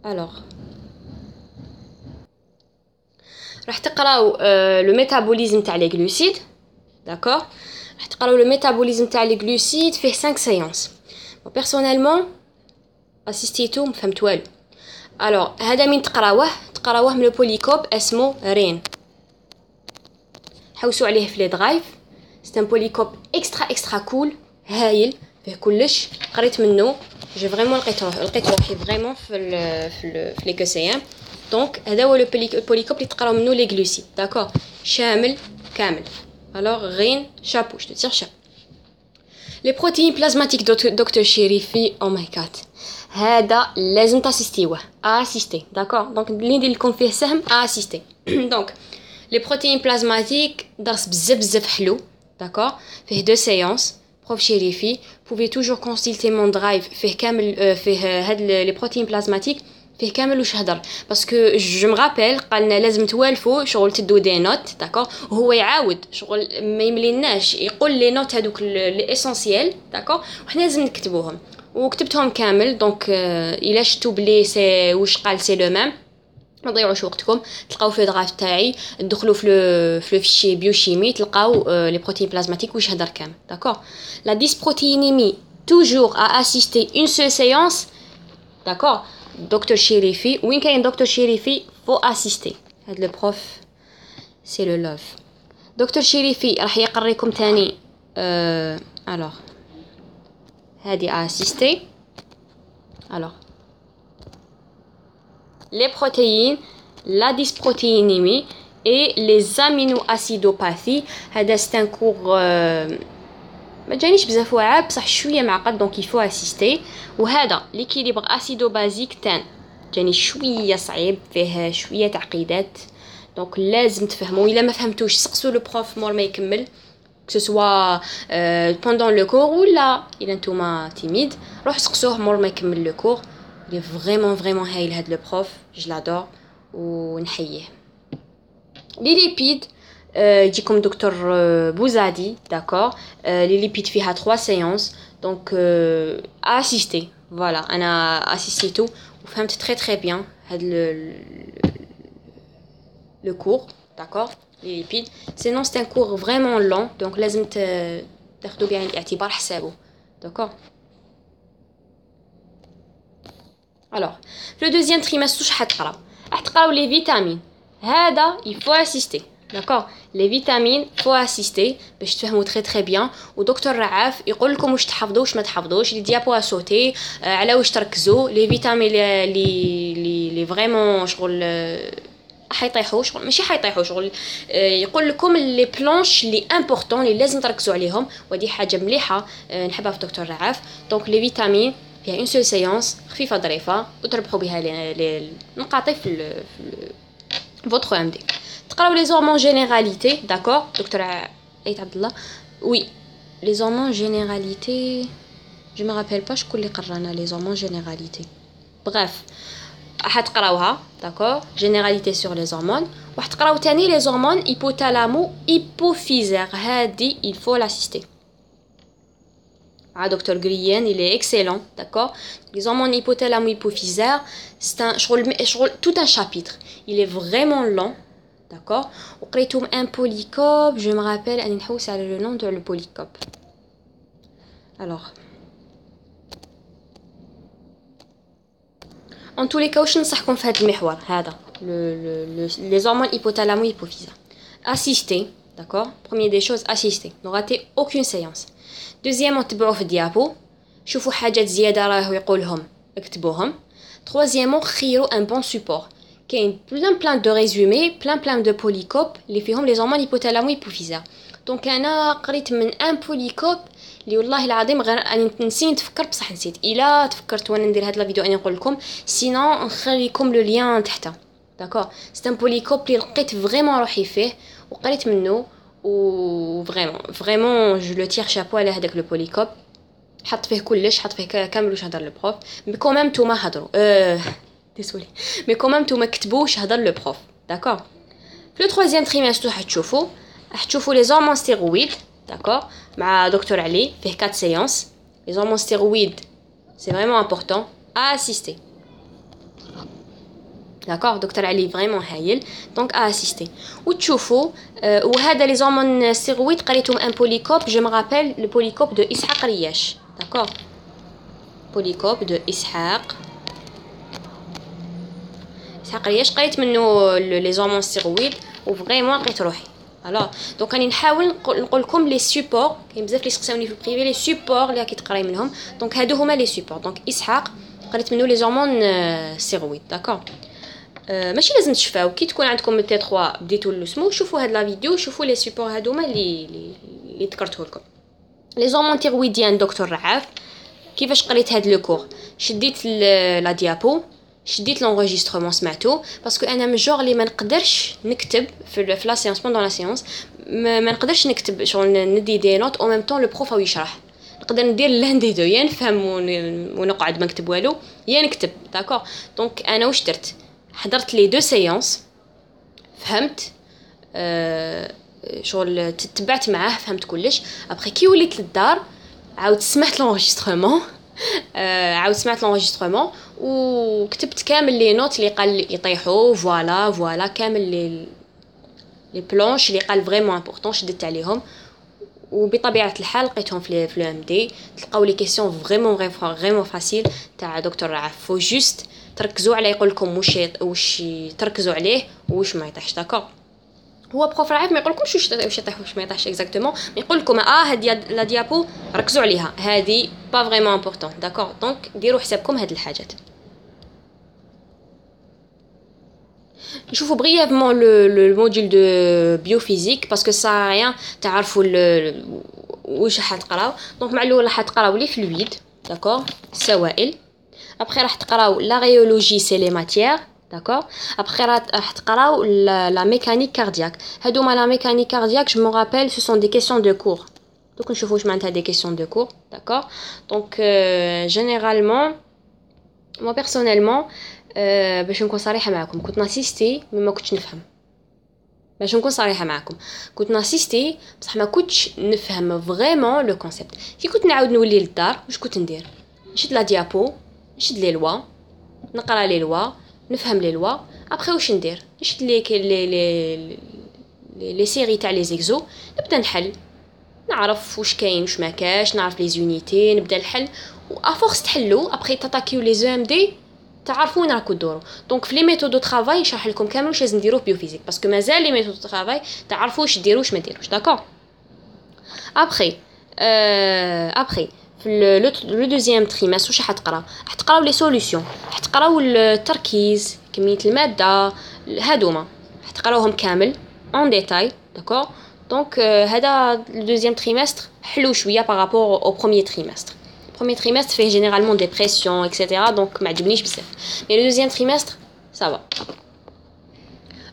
الوغ راح تقراو لو ميتابوليزم تاع لي غلوسيد. d'accord, راح تقراو لو ميتابوليزم تاع لي غلوسيد فيه 5 سيونس. بيرسونيلمون اسيستيتو ما فهمت والو. الوغ هذا من تقراوه من لو بوليكوب اسمه رين. حوسوا عليه في لي درايف. سي ان بوليكوب اكسترا كول هايل فيه كلش. قريت منه جي فريمون لقيت روحي فريمون في لي كوسيام. دونك هذا هو لو بوليكوب اللي تقراو منه لي غلوسيد. داكور, شامل كامل. alors rien chapeau, je te tire chapeau. les protéines plasmatiques docteur Chérifi, oh my god, هذا لازم تاسيستيوه. assister. d'accord, donc اللي ندير لكم فيه سهم assister. donc les protéines plasmatiques درس بزاف حلو. d'accord, فيه 2 séances. prof Chérifi, pouvez toujours consulter mon drive فيه كامل فيه هاد les protéines plasmatiques فيه كامل واش هضر. باسكو جو مغابيل قالنا لازم توالفوا شغل تدو دي نوت. داكور, وهو يعاود شغل ما يمليناش يقول لي نوت هذوك لي اسونسيال. داكور, وحنا لازم نكتبوهم وكتبتهم كامل. دونك الا شفتوا بلي سي واش قال سي لو ميم ما تضيعوش وقتكم. تلقاو في الدراف تاعي تدخلوا في لو فيشي بيوشيمي تلقاو لي بروتين بلازماتيك واش هضر كامل. داكور, لا ديسبروتينيمي toujours à assister une seule séance. d'accord, docteur Chérifi. وين كاين دكتور شيريفي faut assister. هاد لو بروف سي لو لوف. دكتور شيريفي راح يقريكم تاني الوغ هادي assister. alors les protéines, la dysprotéinémie et les aminoacidopathies. هذا c'est un cours ما جانيش بزاف واعر بصح شويه معقد. دونك يفو اسيستي. وهذا ليكيليبر اسيدو بازيك تان جاني شويه صعيب فيه شويه تعقيدات. دونك لازم تفهموا. الا ما فهمتوش سقسوا لو بروف مور ما يكمل que ce soit pendant le cours ولا الا نتوما تيميد روح سقسوه مور ما يكمل لو كور. il est vraiment هايل هاد لو بروف. je l'adore ونحييه. لي ليبيد يجيكم دكتور بوزادي d'accord les lipides فيها 3 séances donc assister voilà انا assisté وفهمت très très bien هاد le cours d'accord les lipides sinon c'est un cours vraiment long donc لازم تاخدوا بعين الاعتبار حسابه d'accord. alors le deuxième trimestre واش حتقراو les vitamines هذا il faut assister d'accord les vitamines faut assister باش تفهموا très très bien ودكتور رعاف يقول لكم واش تحفظوا واش ما تحفظوش لي ديابو اسوتي على واش تركزوا لي فيتامين لي فريمون شغل حيطيحوا شغل ماشي حيطيحوا شغل يقول لكم لي بلانش لي امبورطون اللي لازم تركزوا عليهم ودي حاجه مليحه نحبها في دكتور رعاف دونك لي فيتامين فيها اون سول سيونس خفيفه ظريفه وتربحوا بها المقاطع في votre MD تقراو les hormones généralité d'accord دكتور عيد عبد الله oui les hormones généralité je me rappelle pas شكون اللي قرانا les hormones généralité bref حتقراوها d'accord généralité sur les hormones وحتقراو تاني les hormones hypothalamo hypophysaire هادي il faut l'assister docteur Grienne il est excellent d'accord les hormones hypothalamo hypophysaire c'est un tout un chapitre il est vraiment long d'accord وقريتهم un polycope je me rappelle اني نحوس على le nom de le polycope alors en tous les cas واش ننصحكم في هذا المحور هذا les hormones hypothalamo hypophysaire assister d'accord première des choses assister ne ratez aucune séance deuxièmement تبعوا في الديابو شوفوا حاجات زياده راه يقولهم اكتبوهم troisièmement خيروا un bon support كاين plein de résumés plein de polycopes اللي فيهم les hormones hypothalamo hypophysaire دونك انا قريت من ان بوليكوب اللي والله العظيم غير اني نسيت نتفكر بصح نسيت الا تفكرت وانا ندير هاد لا فيديو اني نقول لكم سينو نخليكم لو لين تحت داكور سي ان بوليكوب اللي لقيت فريمون روحي فيه وقريت منه و فريمون جو لو تير شابو على هذاك لو بوليكوب حط فيه كلش حط فيه كامل واش هضر البروف مي كومام نتوما هضروا ديسولي مي كومام نتوما كتبوا واش هضر لو بروف داكور في لو troisième trimestre حتشوفوا لي هرمون ستيرويد داكور مع دكتور علي فيه 4 séances les hormones stéroïdes c'est vraiment important à assister d'accord دكتور علي vraiment هايل donc à assister وتشوفوا وهذا les hormones stéroïdes قريتهم un polycope je me rappelle le polycope de إسحاق رياش d'accord polycope de إسحاق رياش قريت منه les hormones stéroïdes وفريمون لقيت روحي alors donc راني نحاول نقول لكم لي سيبور كاين بزاف اللي سقساوني في البريفي لي سيبور اللي راكي تقراي منهم دونك هادو هما لي سيبور دونك اسحاق قريت منه لي هرمون ستيرويد داكور ماشي لازم تشفاو كي تكون عندكم تي 3 بديتوا للسمو شوفوا هاد لا فيديو شوفوا لي سيبور هادو هما اللي ذكرته لكم لي هرمون تيرويديان دكتور رعاف كيفاش قريت هاد لو كور شديت لا ديابو شديت لونغيسترمون سمعتو باسكو انا من الجور اللي ما نقدرش نكتب في لا سيونس بوندون لا سيونس ما نقدرش نكتب شغل ندي دي نوت او ميم طون لو بروف او يشرح نقدر ندير لان دي دو يا نفهم ونقعد ما نكتب والو يا نكتب داكور دونك انا واش درت حضرت لي دو سيونس فهمت شغل تتبعت معاه فهمت كلش ابخي كي وليت للدار عاود سمعت لونغيسترمون عاود سمعت لونغيسترمون وكتبت كامل لي نوت اللي قال يطيحوا فوالا كامل لي بلانش اللي قال فريمون امبورطون شدت عليهم وبطبيعه الحال لقيتهم في الام دي تلقاو لي كيسيون فريمون فاسيل تاع دكتور رعاف فو جوست تركزوا على يقول لكم واش تركزوا عليه واش ما يطيحش داكور هو بروف رعاف ما يقولكمش واش يطيح واش ما يطيحش اكزاكتومون يقول لكم هاد لا ديابو ركزوا عليها هذه با فريمون امبورطون داكور دونك ديروا حسابكم هاد الحاجات نشوفوا بريفمون لو موديل دو بيوفيزيك باسكو سا ريان تعرفوا واش حتقراو دونك مع الاول راح تقراو لي فلويد داكور السوائل ابخي راح تقراو لا ريولوجي سي لي ماتيير داكور ابخي راح تقراو لا ميكانيك كاردياك هادوما لا ميكانيك كاردياك جو مو رابيل سو سون دي كيسيون دو كور دونك نشوفوا واش معناتها دي كيسيون دو كور داكور دونك جينيرالمون مو بيرسونيلمون باش نكون صريحه معكم كنت ناسيستي مي ما كنتش نفهم باش نكون صريحه معكم كنت ناسيستي بصح ما كنتش نفهم فريمون لو كونسيبت. كي كنت نعاود نولي للدار واش كنت ندير؟ نشد لا ديابو، نشد لي لوا، نقرا لي لوا، نفهم لي لوا. ابري واش ندير؟ نشد لي سيري تاع لي زيكزو، نبدا نحل، نعرف واش كاين واش ما كاش، نعرف لي زونيتي، نبدا الحل. و افورس تحلو ابري تاتاكيو لي زو ام دي تعرفوا وين راكو دورو. دونك في لي ميثود دو ترافاي نشرح لكم كامل واش لازم ديروه بيوفيزيك باسكو مازال لي ميثود دو ترافاي تعرفوا واش ديروا واش ما ديروش. داكور. ابري في لو دوزيام تريمستر واش حتقراو لي سوليوشن، حتقراو التركيز، كميه الماده، هادوما حتقراوهم كامل اون ديتاي. داكور. دونك هذا لو دوزيام تريمستر حلو شويه بارابور او بروميير تريمستر. premier trimestre fait généralement des pressions etc. donc ما عجبنيش بزاف. mais le deuxième trimestre ça va.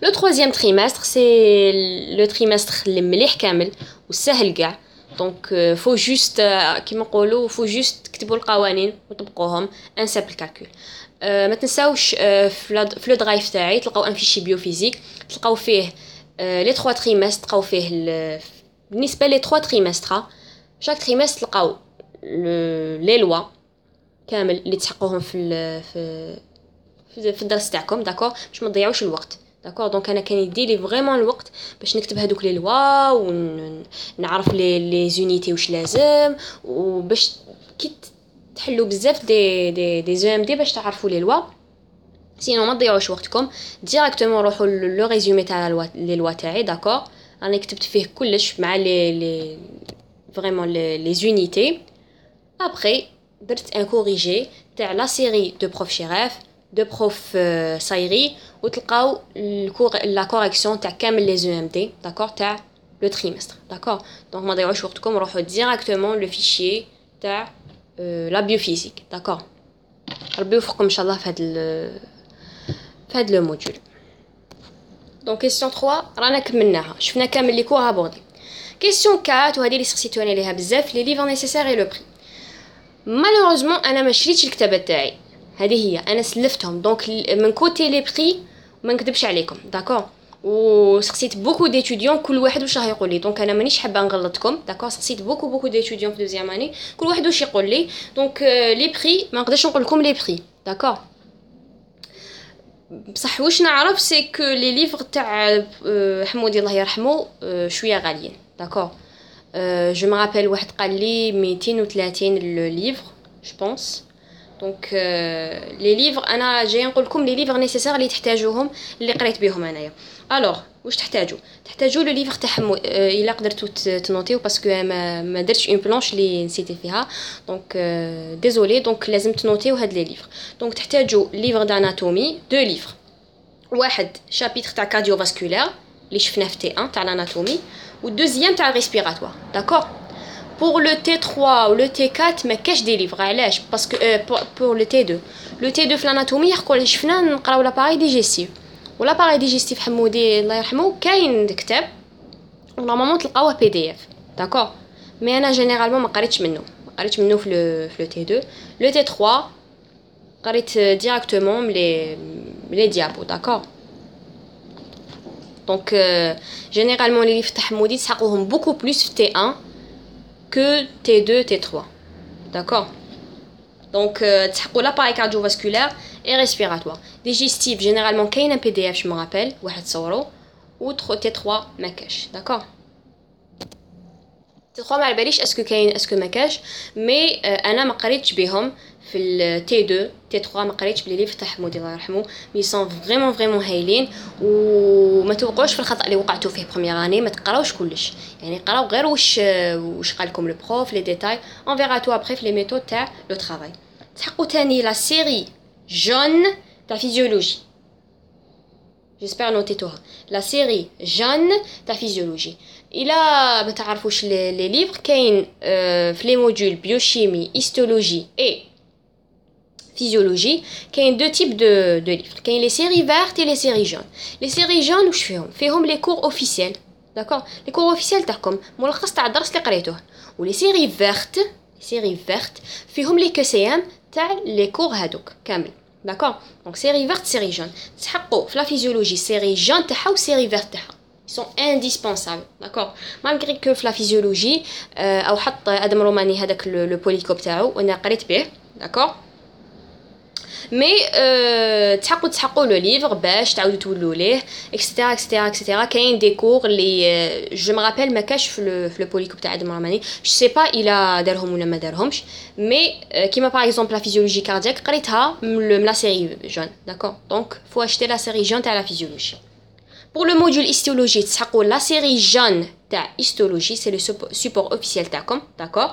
le troisième trimestre c'est le trimestre اللي مليح كامل وسهل كاع. donc faut juste كيما نقولوا faut juste تكتبوا القوانين وطبقوهم ان سامبل كالكول. ما تنساوش في لو درايف تاعي تلقاو ان فيشي بيوفيزيك تلقاو فيه لي 3 تريمستر تلقاو فيه بالنسبه لي 3 تريمستر chaque trimestre تلقاو لي لوا كامل اللي تحقوهم في الدرس تاعكم. داكور باش ما تضيعوش الوقت. داكور. دونك انا كان يديلي فريمون الوقت باش نكتب هذوك لي لوا ونعرف لي زونيتي واش لازم وباش كي تحلوا بزاف دي زو ام دي باش تعرفوا لي لوا. سينو ما تضيعوش وقتكم ديريكتومون روحوا لو ريزومي تاع لي لوا تاعي. داكور. انا كتبت فيه كلش مع لي فريمون لي زونيتي. Après, درت ان كوريجي تاع لا سيري دو بروف شريف دو بروف سايري وتلقاو لا كوريكسيون تاع كامل لي زو ام دي. داكور. تاع لو تريمستر. داكور. دونك ما تضيعوش وقتكم روحوا ديريكتومون لو فيشيي تاع لا بيوفيزيك. داكور. ربي يوفقكم ان شاء الله في هاد لو موديول. دونك كيسيون 3 رانا كملناها شفنا كامل لي كور ابوردي. كيسيون 4 وهذه اللي سقسيتو انا ليها بزاف لي ليفر نيسيسير اي لو بري. مالوروزمون انا ما شريتش الكتابات تاعي هذه هي انا سلفتهم. دونك من كوتي لي بري ما نكذبش عليكم. داكور. وسقسيت بوكو ديتوديون كل واحد واش راه يقول لي. دونك انا مانيش حابه نغلطكم. داكور. سقسيت بوكو ديتوديون في دوزيام اني كل واحد واش يقول لي. دونك لي بري ما نقدرش نقول لكم لي بري. داكور. بصح واش نعرف سي كو لي ليفر تاع حمودي الله يرحمه شويه غاليين. داكور. جو me rappelle واحد قال لي 230 لو ليفر جو بونس. دونك لي ليفر انا جاي نقول لكم لي ليفر نيسيسير اللي تحتاجوهم اللي قريت بهم انايا. الوغ واش تحتاجوا لو ليفر تاع الا قدرتوا تنوتيو باسكو ما درتش اون بلانش اللي نسيتي فيها. دونك ديزولي. دونك لازم تنوتيو هاد لي ليفر. دونك تحتاجوا ليفر داناتومي دو ليفر. واحد شابيتر تاع كارديوفاسكولير اللي شفناه في تي 1 تاع الاناتومي والدوزيام تاع الريسبيراتوار. داكور. pour le T3 ou le T4 ما كاش دي ليفر. علاش؟ باسكو pour le T2 le T2 في الاناتومي يقول شفنا نقراو لاباري ديجيستيف ولاباري ديجيستيف حمودي الله يرحمه كاين كتاب ونورمالمون تلقاوه بي دي اف. داكور. مي انا جينيرالمون ما قريتش منه في لو T2. لو T3 قريت ديريكتومون لي ديابو. داكور. دونك جينيرالمون لي ليفر تاع حمودي تسحقوهم بوكو بلوس في تي 1 que T2 T3. D'accord. Donc تحقوا l'appareil cardiovasculaire et respiratoire. Digestif généralement كاين un PDF je me rappelle واحد صورو outre T3 ما كاش. D'accord. T3 ما على باليش اسكو كاين اسكو ما كاش مي انا ما قريتش بهم في ال T2 T3 ما قريتش بلي ليف تاع حمودي الله يرحمه. مي سون فريمون هايلين وما توقعوش في الخطا اللي وقعتوا فيه بروميير اني. ما تقراوش كلش يعني قراو غير واش قال لكم لو بروف لي ديتاي اون فيرا تو ابري في لي ميثود تاع لو ترافاي. تحقوا تاني لا سيري جون تاع فيزيولوجي. جيسبر نوتيتوها لا سيري جون تاع فيزيولوجي. الى ما تعرفوش لي ليفر كاين في لي موديول بيوشيمي هيستولوجي اي physiologie كاين دو تيب دو ليفر. كاين لي سيري فيرت لي سيري جون. لي سيري جون واش فيهم لي كور اوفيسيال. داكور. لي كور اوفيسيال تاعكم ملخص تاع الدرس اللي قريتوه. ولي سيري فيرت فيهم لي كسيام تاع لي كور هادوك كامل. داكور. دونك سيري فيرت سيري جون تحقوا في لا فيزيولوجي سيري جون تاعها وسيري فيرت تاعها. ils sont indispensables, d'accord. Malgré que في la physiologie او حط ادم روماني هذاك لو بوليكوب تاعو وانا قريت به d'accord. مي تحقوا لو ليفر باش تعاودوا تولوا ليه اكسترا اكسترا اكسترا. كاين دي كور اللي جو مي رابيل ما كاش في لو بوليكوب تاع ادم رماني، جو سي با الا دارهم ولا ما دارهمش. مي كيما باغ اكزومبل لا فيزيولوجي كاردياك قريتها من لا سيري جون داكور. دونك فو اشتي لا سيري جون تاع لا فيزيولوجي. Pour le module histologie, تسحقوا la série jaune تاع histologie, c'est le support officiel تاعكم, d'accord.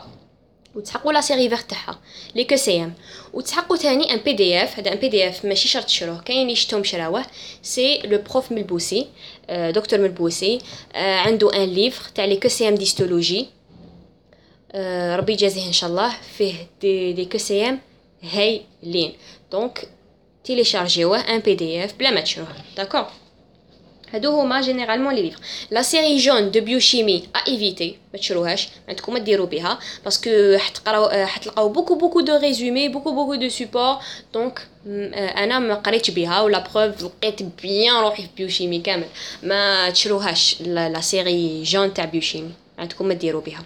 وتسحقوا لا سيري فيرت تاعها لي كو سي ام. وتسحقوا ثاني ان بي دي اف. هذا ان بي دي اف ماشي شرط تشروه، كاين اللي شفتهم شراوه. سي لو بروف ملبوسي، دكتور ملبوسي، عنده ان ليفر تاع لي كو سي ام ديستولوجي، ربي يجازيه ان شاء الله، فيه دي كو سي ام هايلين. دونك تيليشارجيوه ان بي دي اف بلا ما تشروه، داكور. هادو هما جينيرالمون لي ليفر. لا سيري جون دو بيوشيمي ا ايفيتي، ما تشروهاش، ما عندكم ما ديروا بها باسكو حتلقاو بوكو دو ريزومي، بوكو دو سوبور. دونك انا ما قريتش بها ولا بروف لقيت بيان روحي في بيوشيمي كامل. ما تشروهاش لا سيري جون تاع بيوشيمي، ما عندكم ما ديروا بها.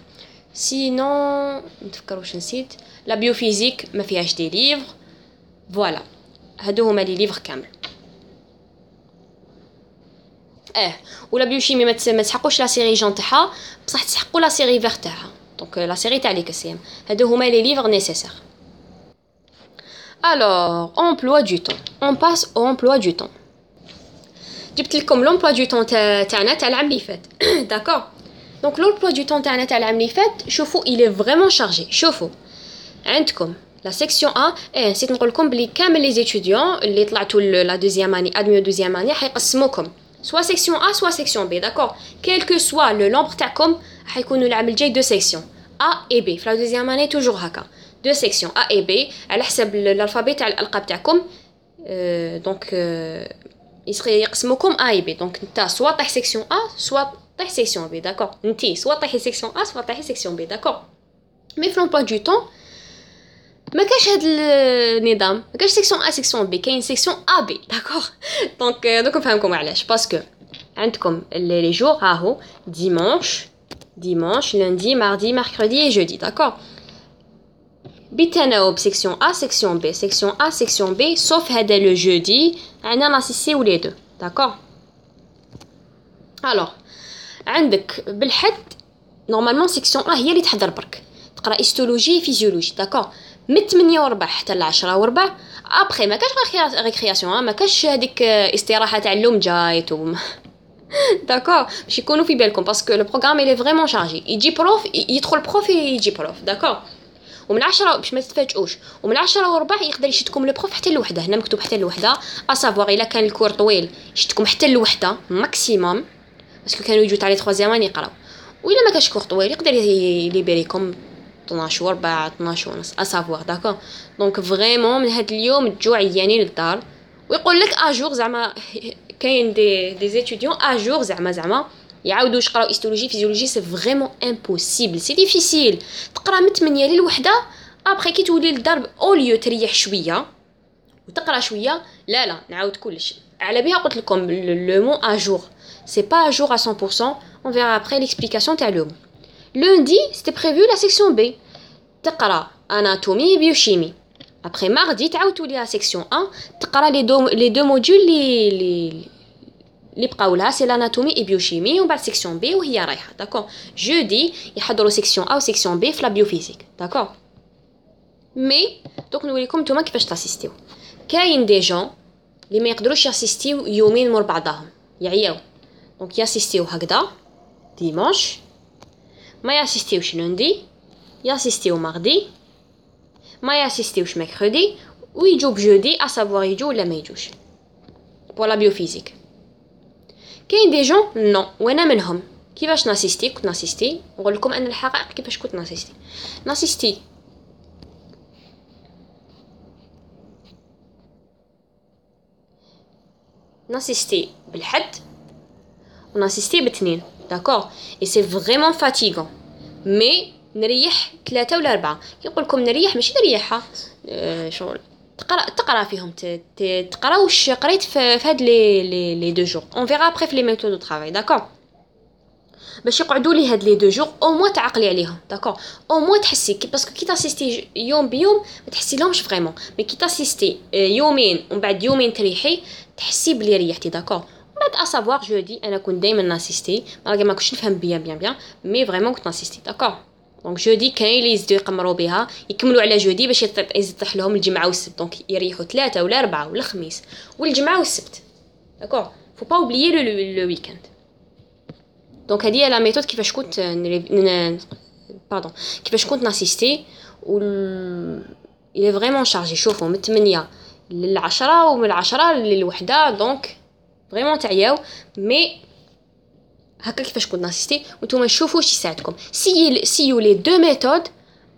سينون نتفكر واش نسيت، لا بيوفيزيك ما فيهاش دي ليفر. فوالا هادو هما لي ليفر كامل. ولا بيوشيمي ما تسحقوش لا سيري جون تاعها، بصح تسحقوا لا سيري فيرت تاعها. دونك لا سيري تاع لي كسيم. هادو هما لي ليفر نيسيسير. Alors, emploi du temps. On passe au emploi du temps. جبت لكم l'emploi du temps تاعنا تاع العام اللي فات. D'accord. Donc l'emploi du temps تاعنا تاع العام اللي فات، شوفوا il est vraiment chargé. شوفوا عندكم la section A. نسيت نقول لكم بلي كامل لي étudiants اللي طلعتوا لا دوزيام اني ادمي دوزيام اني حيقسموكم soit section A soit section B, d'accord. Quel que soit le nombre تاعكم حيكونوا العام الجاي deux sections A et B. في la deuxième année toujours هكا deux sections A et B على حسب الالفابي تاع الالقاب تاعكم. دونك يقسموكم A et B. دونك نتا soit طيح section A soit طيح section B, d'accord. نتي soit طيحي section A soit طيحي section B, d'accord. مي في l'emploi du temps ما كاش هاد النظام، ما كاش سيكسيون ا سيكسيون بي، كاين سيكسيون ا بي، داكوغ. دونك دوك نفهمكم علاش. باسكو عندكم لي جور راهو ديمانش لوندي ماردي ميركودي اي جودي، داكوغ. بالتناوب سيكسيون ا سيكسيون بي، سيكسيون ا سيكسيون بي، سوف هذا لو جودي عندنا ناسيسيو لي دو، داكوغ. الوغ عندك بالحد نورمالمون سيكسيون ا هي اللي تحضر برك تقرا هيستولوجي فيزيولوجي، داكوغ. من 8 وربع حتى ل 10 وربع. ابخي ما كاش ريكرياسيون، ما كاش هذيك استراحه تاع اللوم جايت داكوغ. باش يكونوا في بالكم باسكو لو بروغرام اي فريمون شارجي. يجي بروف يدخل بروف يجي بروف، داكوغ. ومن 10 باش ما تتفاجئوش، ومن 10 وربع يقدر يشدكم لو بروف حتى لوحده. هنا مكتوب حتى لوحده، اسافوار الا كان الكور طويل يشدكم حتى لوحده ماكسيموم، باسكو كانوا يجوا تاع لي 3 يقراو. وإلا ما كاش كور طويل يقدر يليبريكم 12 وربع 12 ونص اسافوار، داكوغ. دونك فريمون من هاد اليوم تجوا عيانين للدار. ويقول لك اجور زعما كاين دي زيتوديون اجور زعما يعاودوا يقراو هيستولوجي فيزيولوجي. سي فريمون امبوسيبل، سي ديفيسيل تقرا من 8 للوحده. ابخي كي تولي للدار اوليو تريح شويه وتقرا شويه، لا نعاود كلش على بها. قلت لكم لو مون اجور سي با اجور à 100%. on verra après l'explication تاع لو. lundi c'était prévu la section B تقرا anatomie biochimie. après mardi تعاود تولي la section 1 تقرا les deux modules اللي بقاو لها سي l'anatomie et biochimie. ومن بعد section B وهي رايحه، داكور. jeudi يحضروا section A و section B في la biophysique، داكور. مي دوك نوريكم نتوما كيفاش تاسيستيو. كاين دي جون اللي ما يقدروش ياسيستيو يومين مور بعضهم، يعياو. دونك ياسيستيو هكذا ديمانش، ما ياسيستيوش لوندي، ياسيستيو ماردي، ما ياسيستيوش ميركودي، ويجوا بجودي اسافوار يجوا ولا ما يجوش بور لا بيوفيزيك. كاين دي جون نو، وانا منهم. كيفاش ناسيستي؟ كنت ناسيستي، نقول لكم ان الحقائق كيفاش كنت ناسيستي بالحد وناسيستي باثنين، داكور. اي سي فريمون فاتيغون. مي نريح 3 ولا 4. يقول لكم نريح، ماشي نريحها شغل تقرا فيهم، تقرا واش قريت في هاد لي دو جور. اون فيرا ابري في لي ميثود دو طرافاي، داكور. باش يقعدوا لي هاد لي دو جور او موا تعقلي عليهم داكور او موا تحسي باسكو كي تاسيستي يوم بيوم ما تحسي لهمش فريمون مي كي تاسيستي يومين ومن بعد يومين تريحي تحسي بلي ريحتي داكور بعد اسافوار جودي انا كنت دائما ناسيستي مالغي ما كنتش نفهم بيان مي فريمون كنت ناسيستي داكور دونك جودي كاين اللي يزيدوا يقمروا بها يكملوا على جودي باش يطيح لهم الجمعه والسبت دونك يريحوا 3 ولا 4 ولا الخميس والجمعه والسبت داكور فو با اوبليي لو ويكاند دونك هذه هي لا ميثود كيفاش كنت كيفاش كنت ناسيستي و il est vraiment chargé شوفوا من 8 ل10 ومن 10 للوحده دونك فريمون تعياو مي هكا كيفاش كنت ناسيستي وانتوما شوفوا واش يساعدكم سيو لي دو ميثود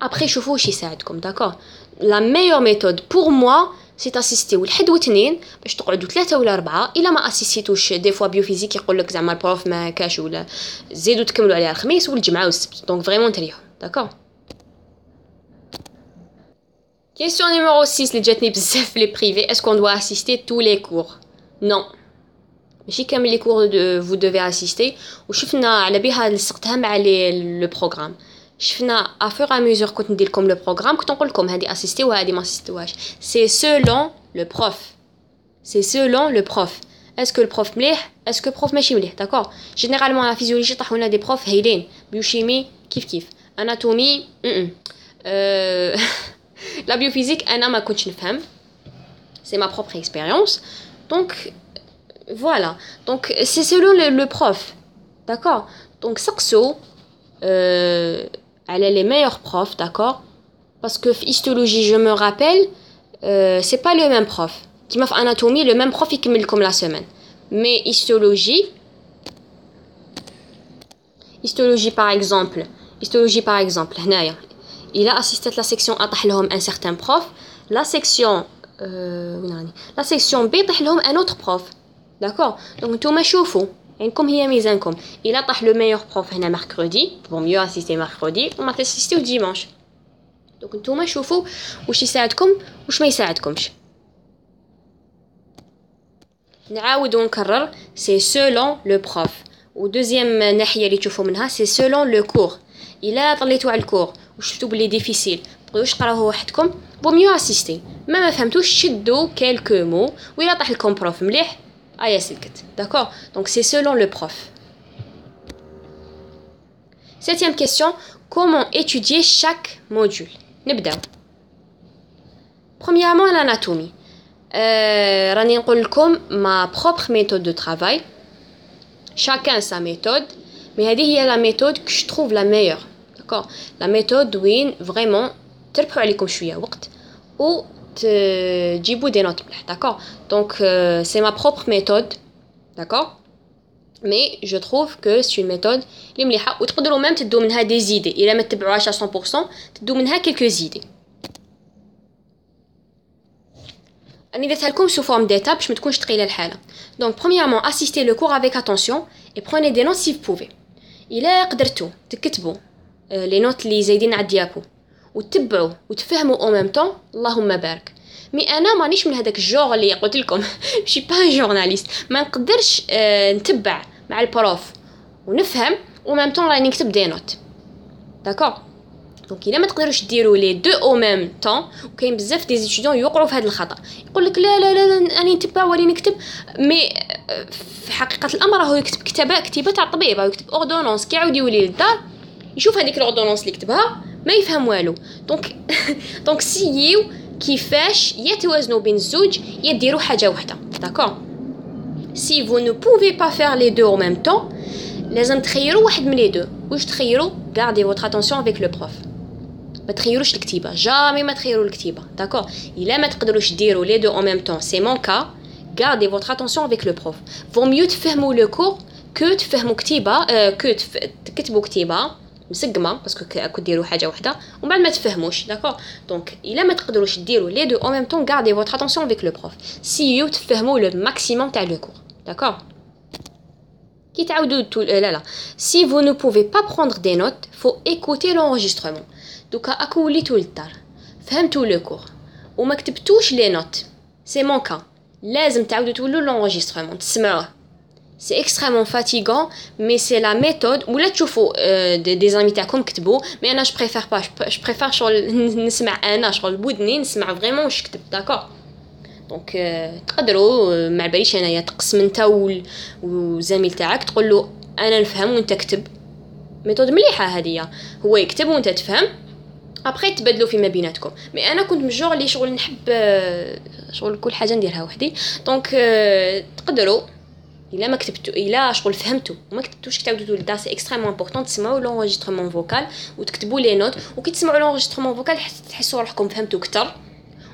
ابري شوفوا واش يساعدكم داكور لا ميور ميثود بور موا سي تاسيستيو الحد واثنين باش تقعدوا 3 ولا 4 الا ما اسيستيتوش دي فوا بيوفيزيك يقول لك زعما البروف ما كاش ولا زيدوا تكملوا عليها الخميس والجمعه والسبت دونك فريمون تريحوا داكور question numéro 6 اللي جاتني بزاف لي بريفي est-ce qu'on doit assister tous les cours non ماشي كامل لي كور vous devez assister وشفنا على بها لصقتها مع لو بروغرام شفنا افور ا ميزور كنت ندير لكم لو بروغرام كنت نقول لكم هذه اسيستي وهذه ما اسيستوهاش سي سولون لو بروف سي سولون لو بروف اسكو البروف مليح اسكو البروف ماشي مليح داكور جينيرالمون لا فيزيولوجي طاحوا لنا دي بروف هايلين بيوشيمي كيف اناتومي لا بيوفيزيك انا ما كنتش نفهم سي ما بروبر اكسبيريونس دونك voilà donc c'est selon le prof d'accord donc سقسو على les meilleurs profs d'accord parce que في histologie je me rappelle c'est pas le même prof كيما في anatomie le même prof يكمل لكم la semaine mais histologie par exemple هنايا il a assisté à la section أطح لهم un certain prof la section B طح لهم un autre prof d'accord donc نتوما شوفوا عندكم هي ميزانكم الا طاح لو ميور بروف هنا ميركودي بون ميو اسيستي ميركودي وما تاسيستيو ديمانش دونك نتوما شوفوا واش يساعدكم واش ما يساعدكمش نعاود ونكرر سي سولون لو بروف و دوزيام ناحيه اللي تشوفوا منها سي سولون لو كور الا طليتوا على الكور وشفتوا بلي ديفيسيل تقدروش تقراوه وحدكم بون ميو اسيستي ما فهمتوش شدوا كالكو مو ولا طاح لكم بروف مليح ايا سلكت d'accord donc c'est selon le prof. Septième question, comment étudier chaque module نبداو premièrement l'anatomie راني نقول لكم ma propre méthode de travail chacun sa méthode mais هذه هي la méthode que je trouve la meilleure d'accord la méthode وين vraiment تربحوا عليكم شويه وقت و تجيبوا دي نوت مليح d'accord donc c'est ma propre méthode d'accord mais je trouve que c'est une méthode اللي مليحه وتقدروا ميم تدوا منها دي زيدي الا ما تتبعوهاش 100% تدوا منها كلكو زيدي راني درتها لكم sous forme d'étapes باش ما تكونش ثقيله الحاله donc premièrement assistez le cours avec attention et prenez des notes si vous pouvez الا قدرتوا تكتبوا لي نوت اللي زايدين على الديابو وتتبعوا وتفهموا او ميم طون اللهم بارك مي انا مانيش من هذاك الجور اللي قلت لكم ماشي با جورناليست ما نقدرش نتبع مع البروف ونفهم او ميم طون راني نكتب دي نوت داكور دونك الا ما تقدروش ديروا لي دو او ميم طون وكاين بزاف دي ستوديون يوقعوا في هذا الخطا يقول لك لا راني نتبع وراني نكتب مي في حقيقه الامر هو يكتب كتابه تاع الطبيب او يكتب اوردونونس كي يعاود يولي للدار يشوف هذيك الاوردونونس اللي كتبها ما يفهم والو دونك سيو كيفاش يتوازنوا بين الزوج يديروا حاجه واحده داكور si vous ne pouvez pas faire les deux en même temps لازم تخيروا واحد من لي دو واش تخيروا gardez votre attention avec le prof ما تخيروش الكتيبه جامي ما تخيروا الكتيبه داكور الا ما تقدروش ديروا لي دو en même temps c'est mon cas gardez votre attention avec le prof vaut mieux تفهموا le cours que تفهموا كتيبه تكتبوا كتيبه مسقمه باسكو كنت ديروا حاجه واحده ومن بعد ما تفهموش داكور دونك الا ما تقدروش ديروا لي دو en même temps gardez votre attention avec le prof سيو تفهموا le maximum تاع le cours داكور كي تعاودوا لا si vous ne pouvez pas prendre des notes faut écouter l'enregistrement دوكا اكو وليتو للدار فهمتوا لو كور وما كتبتوش لي نوت سي مون كا لازم تعاودوا تولوا l'enregistrement تسمعوه c'est extrêmement fatigant, mais c'est la méthode. Ou là تشوفوا des amis تاعكم كتبوا, mais انا je préfère pas, je préfère شغل نسمع انا شغل بودني نسمع فريمون واش كتب. داكور دونك تقدروا مع باليش انايا تقسم انت والزميل تاعك تقول له انا نفهم وانت كتب. ميثود مليحه هذه, هو يكتب وانت تفهم, ابري تبدلوا فيما بيناتكم. مي انا كنت من الجوع اللي شغل نحب شغل كل حاجه نديرها وحدي. دونك تقدروا الا ما كتبتوا الا شغل فهمتوا وما كتبتوش كتعاودوا دا سي اكستريمون امبورطون تسمعوا لونجسترمون فوكال وتكتبوا لي نوت. وكي تسمعوا لونجسترمون فوكال تحسوا روحكم فهمتوا اكثر,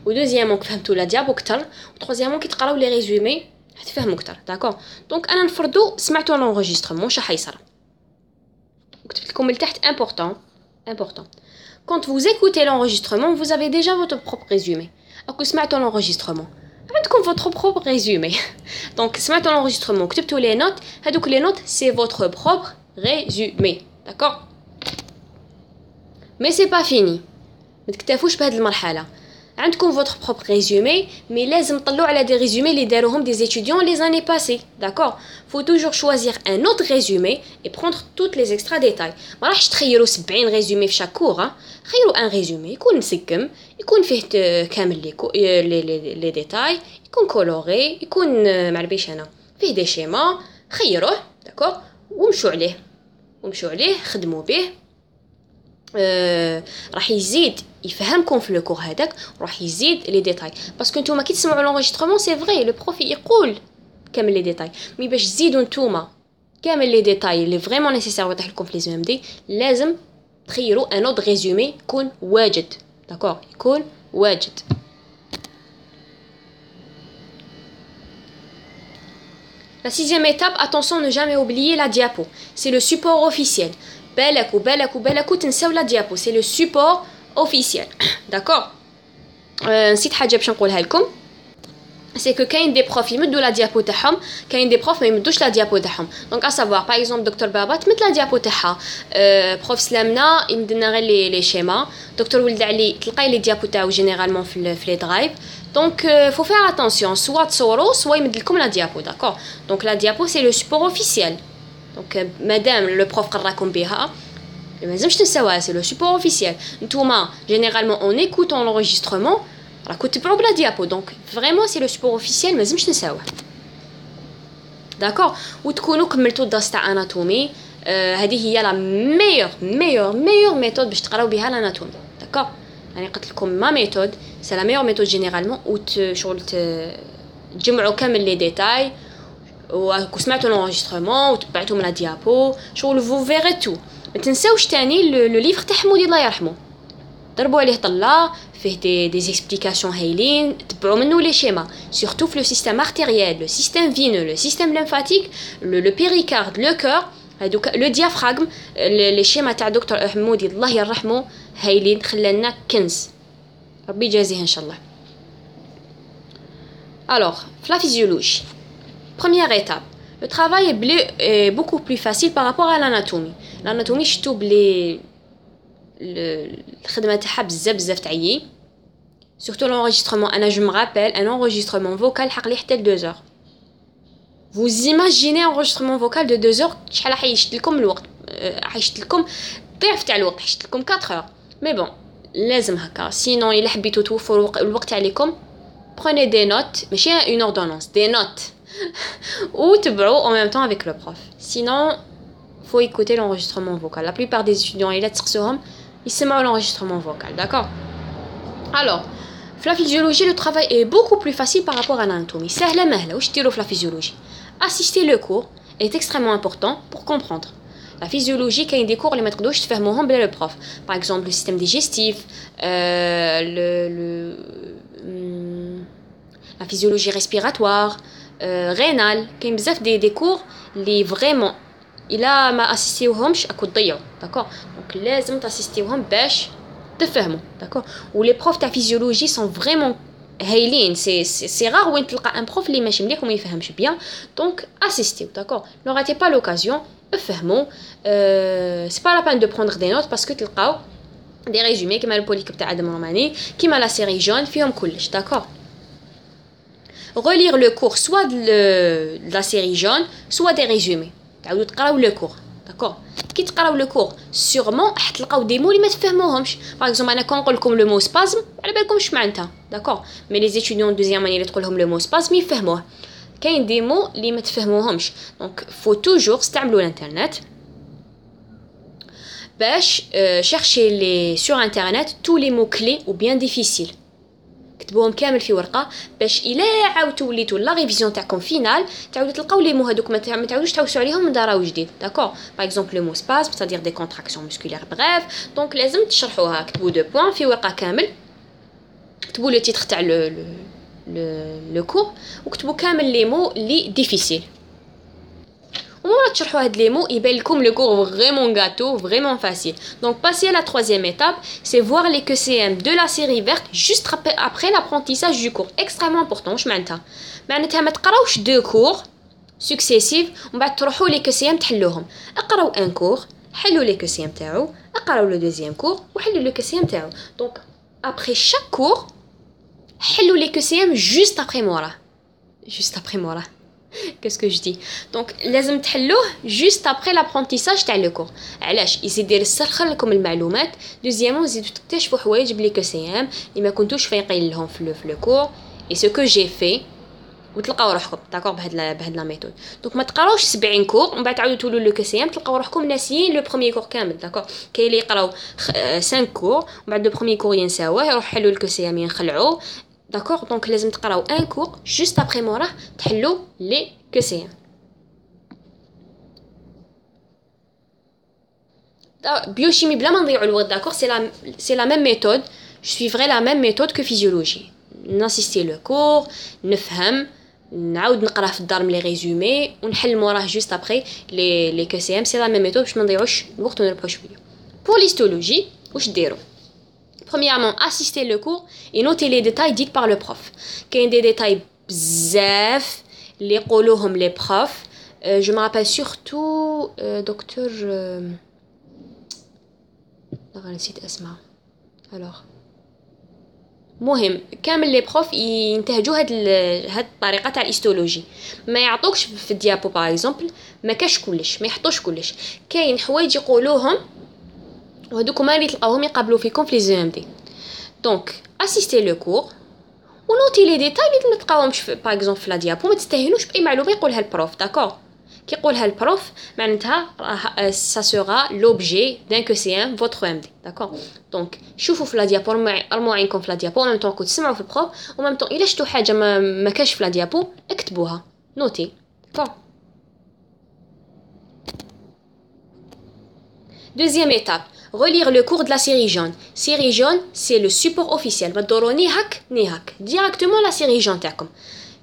ودوزيامون فهمتوا لا ديابو اكثر, وتروزيامون كي تقراو لي ريزومي تفهموا اكثر. داكور دونك انا نفرضوا سمعتوا لونجسترمون واش راح يصرى. كتبت لكم لتحت important. Quand vous écoutez l'enregistrement, vous avez déjà votre propre résumé. Alors que سمعتوا l'enregistrement, عندكم votre propre résumé. Donc سمعتوا l'enregistrement, كتبتوا les notes, هذوك les notes c'est votre propre résumé. D'accord? Mais c'est pas fini. ما تكتفوش بهذه المرحلة. عندكم votre propre résumé, mais لازم تطلعوا على des résumés اللي داروهم des étudiants les années passées. D'accord? Faut toujours choisir un autre résumé et prendre toutes les extra détails. ما راحش تخيروا 70 résumé في chaque cours. خيروا un résumé يكون مسكم, يكون فيه كامل les détails, يكون coloré, يكون ما عرفيش انا فيه des schémas. خيروه. D'accord? ومشوا عليه خدموا به. راح يزيد يفهمكم في الكور هذاك, وراح يزيد لي ديتاي. باسكو نتوما كي تسمعوا لونجسترمون سي فري لو بروف يقول كامل لي ديتاي, مي باش تزيدوا نتوما كامل لي ديتاي اللي فريمون نيسيسير يطيح لكم في لي زام دي, لازم تخيروا ان اود ريزومي يكون واجد. داكور يكون واجد. La sixième étape, attention, ne jamais oublier la diapo. C'est le support officiel. بالك تنساو لا ديابو, سي لو سوبور اوفيسيال. داكور نسيت حاجه باش نقولها لكم, سي كو كاين دي بروف يمدوا لا ديابو تاعهم, كاين دي بروف ما يمدوش لا ديابو تاعهم. دونك ا سافوار باغ اكزومبل دكتور بابا تمد لا ديابو تاعها, بروف سلامنا يمد لنا غير لي شيما, دكتور ولد علي تلقاي لي ديابو تاعو جينيرالمون في لي درايف. دونك فو فير اتونسيون, سوا تصوروا سوا يمد لكم لا ديابو. داكور دونك لا ديابو سي لو سوبور اوفيسيال. دونك مادام لو بروف قراكم بها ما لازمش تنساوها, سي لو سوبور اوفيسيال. نتوما جينيرالمون اون ايكوتون لونجسترمون راكو تبعوا بلا ديابو, دونك فريمون سي لو سوبور اوفيسيال ما لازمش تنساوه. داكور وتكونوا كملتوا الدرس تاع اناتومي. هذه هي لا ميور ميثود باش تقراو بها الاناتومي. داكور يعني قلت لكم ما ميثود سي لا ميور ميثود جينيرالمون, شغل تجمعوا كامل لي ديتاي وسمعتوا لونجسترمون وتبعتوا من لا ديابو, شغل فو فيغي تو. ما تنساوش تاني لو ليفر تاع حمودي الله يرحمه, ضربوا عليه طله فيه دي اكسبليكاسيون هايلين, تبعوا منه لي شيما سورتو في لو سيستيم ارتيريال, لو سيستيم فينو, لو سيستيم ليمفاتيك, لو بيريكارد, لو كور, هذوك لو ديافراغم. لي شيما تاع دكتور حمودي الله يرحمه هايلين, خلالنا كنز, ربي يجازيه ان شاء الله. Alors, la physiologie. Première étape. Le travail est beaucoup plus facile par rapport à l'anatomie. L'anatomie, je trouve الخدمة تاعها بزاف تعيي. Surtout l'enregistrement. Je me rappelle, un enregistrement vocal حق لي حتى 2 heures. Vous imaginez un enregistrement vocal de 2 heures, شحال راح يشد لكم الوقت؟ حيشد لكم ضعف تاع الوقت, حيشد لكم 4 heures. Mais bon, لازم هكا. Sinon, إلا حبيتوا توفروا الوقت عليكم, prenez des notes, ماشي une ordonnance, des notes. Ou تبعوا en même temps avec le prof. Sinon, faut écouter l'enregistrement vocal. La plupart des étudiants, ils سمعوا l'enregistrement vocal, d'accord? Alors, في la physiologie, le travail est beaucoup plus facile par rapport à l'anatomie. سهلة مهلة. واش ديروا في la physiologie? Assister le cours est extrêmement important pour comprendre. La physiologie, كاين des cours اللي ما تقدروش تفهموهم بلا le prof. Par exemple, le système digestif, la physiologie respiratoire, rénale. كاين بزاف des cours اللي vraiment إلا ما أسيستيوهمش أكو تضيعوا. داكور دونك لازم تاسيستيوهم باش تفهموا. داكور ولي بروف تاع فيزيولوجي سون فريمون هايلين. سي رار وين تلقى ان بروف اللي ماشي مليح وما يفهمش بيان. دونك اسيستيو. داكور نو راتي با لوكازيون, افهموا. سي با لا بان دو بروندر دي نوت باسكو تلقاو دي ريزومي كيما البوليكوب تاع ادم روماني, كيما لا سيري جون, فيهم كلش. داكور relire le cours soit de la série jaune soit des résumés. تعاودوا تقراو le cours. D'accord. كي تقراو le cours sûrement راح تلقاو دي مو اللي ما تفهموهمش. Par exemple انا كون نقول لكم le mot spasme على بالكمش معناتها. D'accord. Mais les étudiants de deuxième année اللي تقول لهم le mot spasme يفهموه. كاين دي مو اللي ما تفهموهمش. Donc faut toujours استعملوا الانترنت باش chercher les sur internet tous les mots clés ou bien difficiles. كتبوهم كامل في ورقه باش الا عاودتوا وليتوا لا ريفيزيون تاعكم فينال تعاودوا تلقاو لي مو هذوك ما تعاودوش تحوسوا عليهم من دار جديد. داكور. باغ اكزومبل لو مو سباس c'est-à-dire des contractions musculaires bref. دونك لازم تشرحوها. كتبوا دو بوين في ورقه كامل كتبوا لو تيتر تاع لو كور وكتبوا كامل لي مو لي ديفيسيل. ومورا تشرحوا هاد لي مو يبان لكم لو كور فريمون gâteau, vraiment facile. Donc passer à la troisième étape, c'est voir les QCM de la série verte juste après l'apprentissage du cours. Extrêmement important. واش معناتها ما تقراوش دو كور سكسيسيف ومن بعد تروحوا لي QCM تحلوهم. اقراو ان كور حلوا لي QCM تاعو اقراو لو دوزيام كور وحلوا لو QCM تاعو. Donc après chaque cours حلوا لي QCM juste après موراه. Juste après موراه. Qu'est-ce que je dis? Donc لازم تحلوه juste après l'apprentissage تاع لو كور. علاش يزيد يرسخ لكم المعلومات. دوزيامون يزيدوا تكتشفوا حوايج بلي QCM اللي ما كنتوش فايقين لهم في لو كور. Et ce que j'ai fait وتلقاو روحكم داكور بهاد لا ميثود. دونك ما تقراوش 70 كور ومن بعد تعاودوا تولوا لو QCM تلقاو روحكم ناسيين لو بروميير كور كامل. داكور. كاين اللي يقراو 5 كور ومن بعد لو بروميير كور ينساوه يروح يحلوا الQCM ينخلعوا. D'accord. Donc لازم تقراو un cours juste après موراه تحلوا les QCM. Biochimie بلا ما نضيعوا الوقت. D'accord. C'est la même méthode. Je suivrai la même méthode que physiologie. ناسيستي لو كور نفهم نعاود نقرا في الدار لي ريزومي ونحل موراه juste après les QCM. C'est la même méthode باش ما نضيعوش الوقت ونربحوا شويه. Pour l'histologie واش ديروا؟ Premièrement, assister le cours et noter les détails dits par le prof. Qu'il y a des détails bzaf, les قولوهم les profs. Je me rappelle surtout docteur نسيت اسمها. Alors مهم كامل لي بروف ينتهجوا هاد الطريقه تاع الهيستولوجي. ما يعطوكش في الديابو باغ اكزومبل ما كاش كلش ما يحطوش كلش. كاين حوايج يقولوهم وهذوك هما اللي تلقاوهم يقابلوا فيكم في لي زي ام دي. دونك اسيستي لو كور ونوتي لي ديتاي اللي ما تلقاوهمش باغ اكزومبل في لا ديابو. ما تستهينوش باي معلومه يقولها البروف. داكور. كي يقولها البروف معناتها ça sera l'objet d'un QCM votre MD. D'accord. Donc شوفوا في لا ديابو ارموا عينكم في لا ديابو en même temps كنت تسمعوا في البروف en même temps الا شفتوا حاجه ما كاش في لا ديابو اكتبوها نوتي. D'accord. Deuxième étape, relire le cours de la série jaune. Série jaune, c'est le support officiel. ما تدوروا ني هاك directement la série jaune تاعكم.